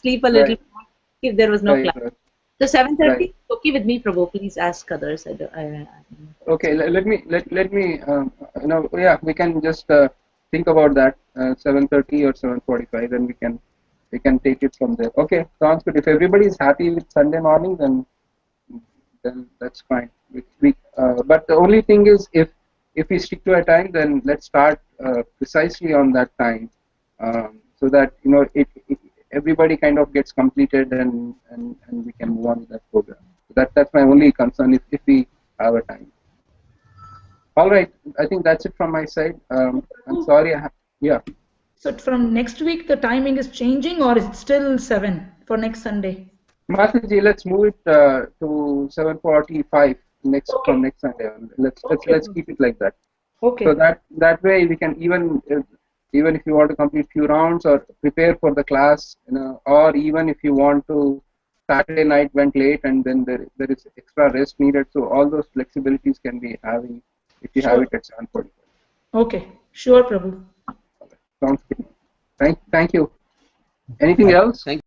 G: sleep a little
B: Right.
G: more if there was no class.
B: Right.
G: So 7:30
B: Right.
G: is okay with me, Prabhu. Please ask others.
B: Okay. Let me. Yeah, we can just think about that. 7:30 or 7:45. Then we can take it from there. Okay. Sounds good. If everybody is happy with Sunday morning, then that's fine. But the only thing is, if we stick to a time, then let's start precisely on that time, so that everybody kind of gets completed and we can move on with that program. That's my only concern if we have a time. All right, I think that's it from my side. I'm sorry. Yeah,
A: So from next week, the timing is changing or is it still 7 for next Sunday?
B: Mataji, let's move it to 7:45 from next Sunday on. Let's keep it like that.
A: Okay.
B: So that way we can even if you want to complete few rounds or prepare for the class, or even if you want to Saturday night went late and then there is extra rest needed. So all those flexibilities can be having if you have it at 7:45.
A: Okay. Sure, Prabhu.
B: Sounds good. Thank you. Anything else?
H: Thank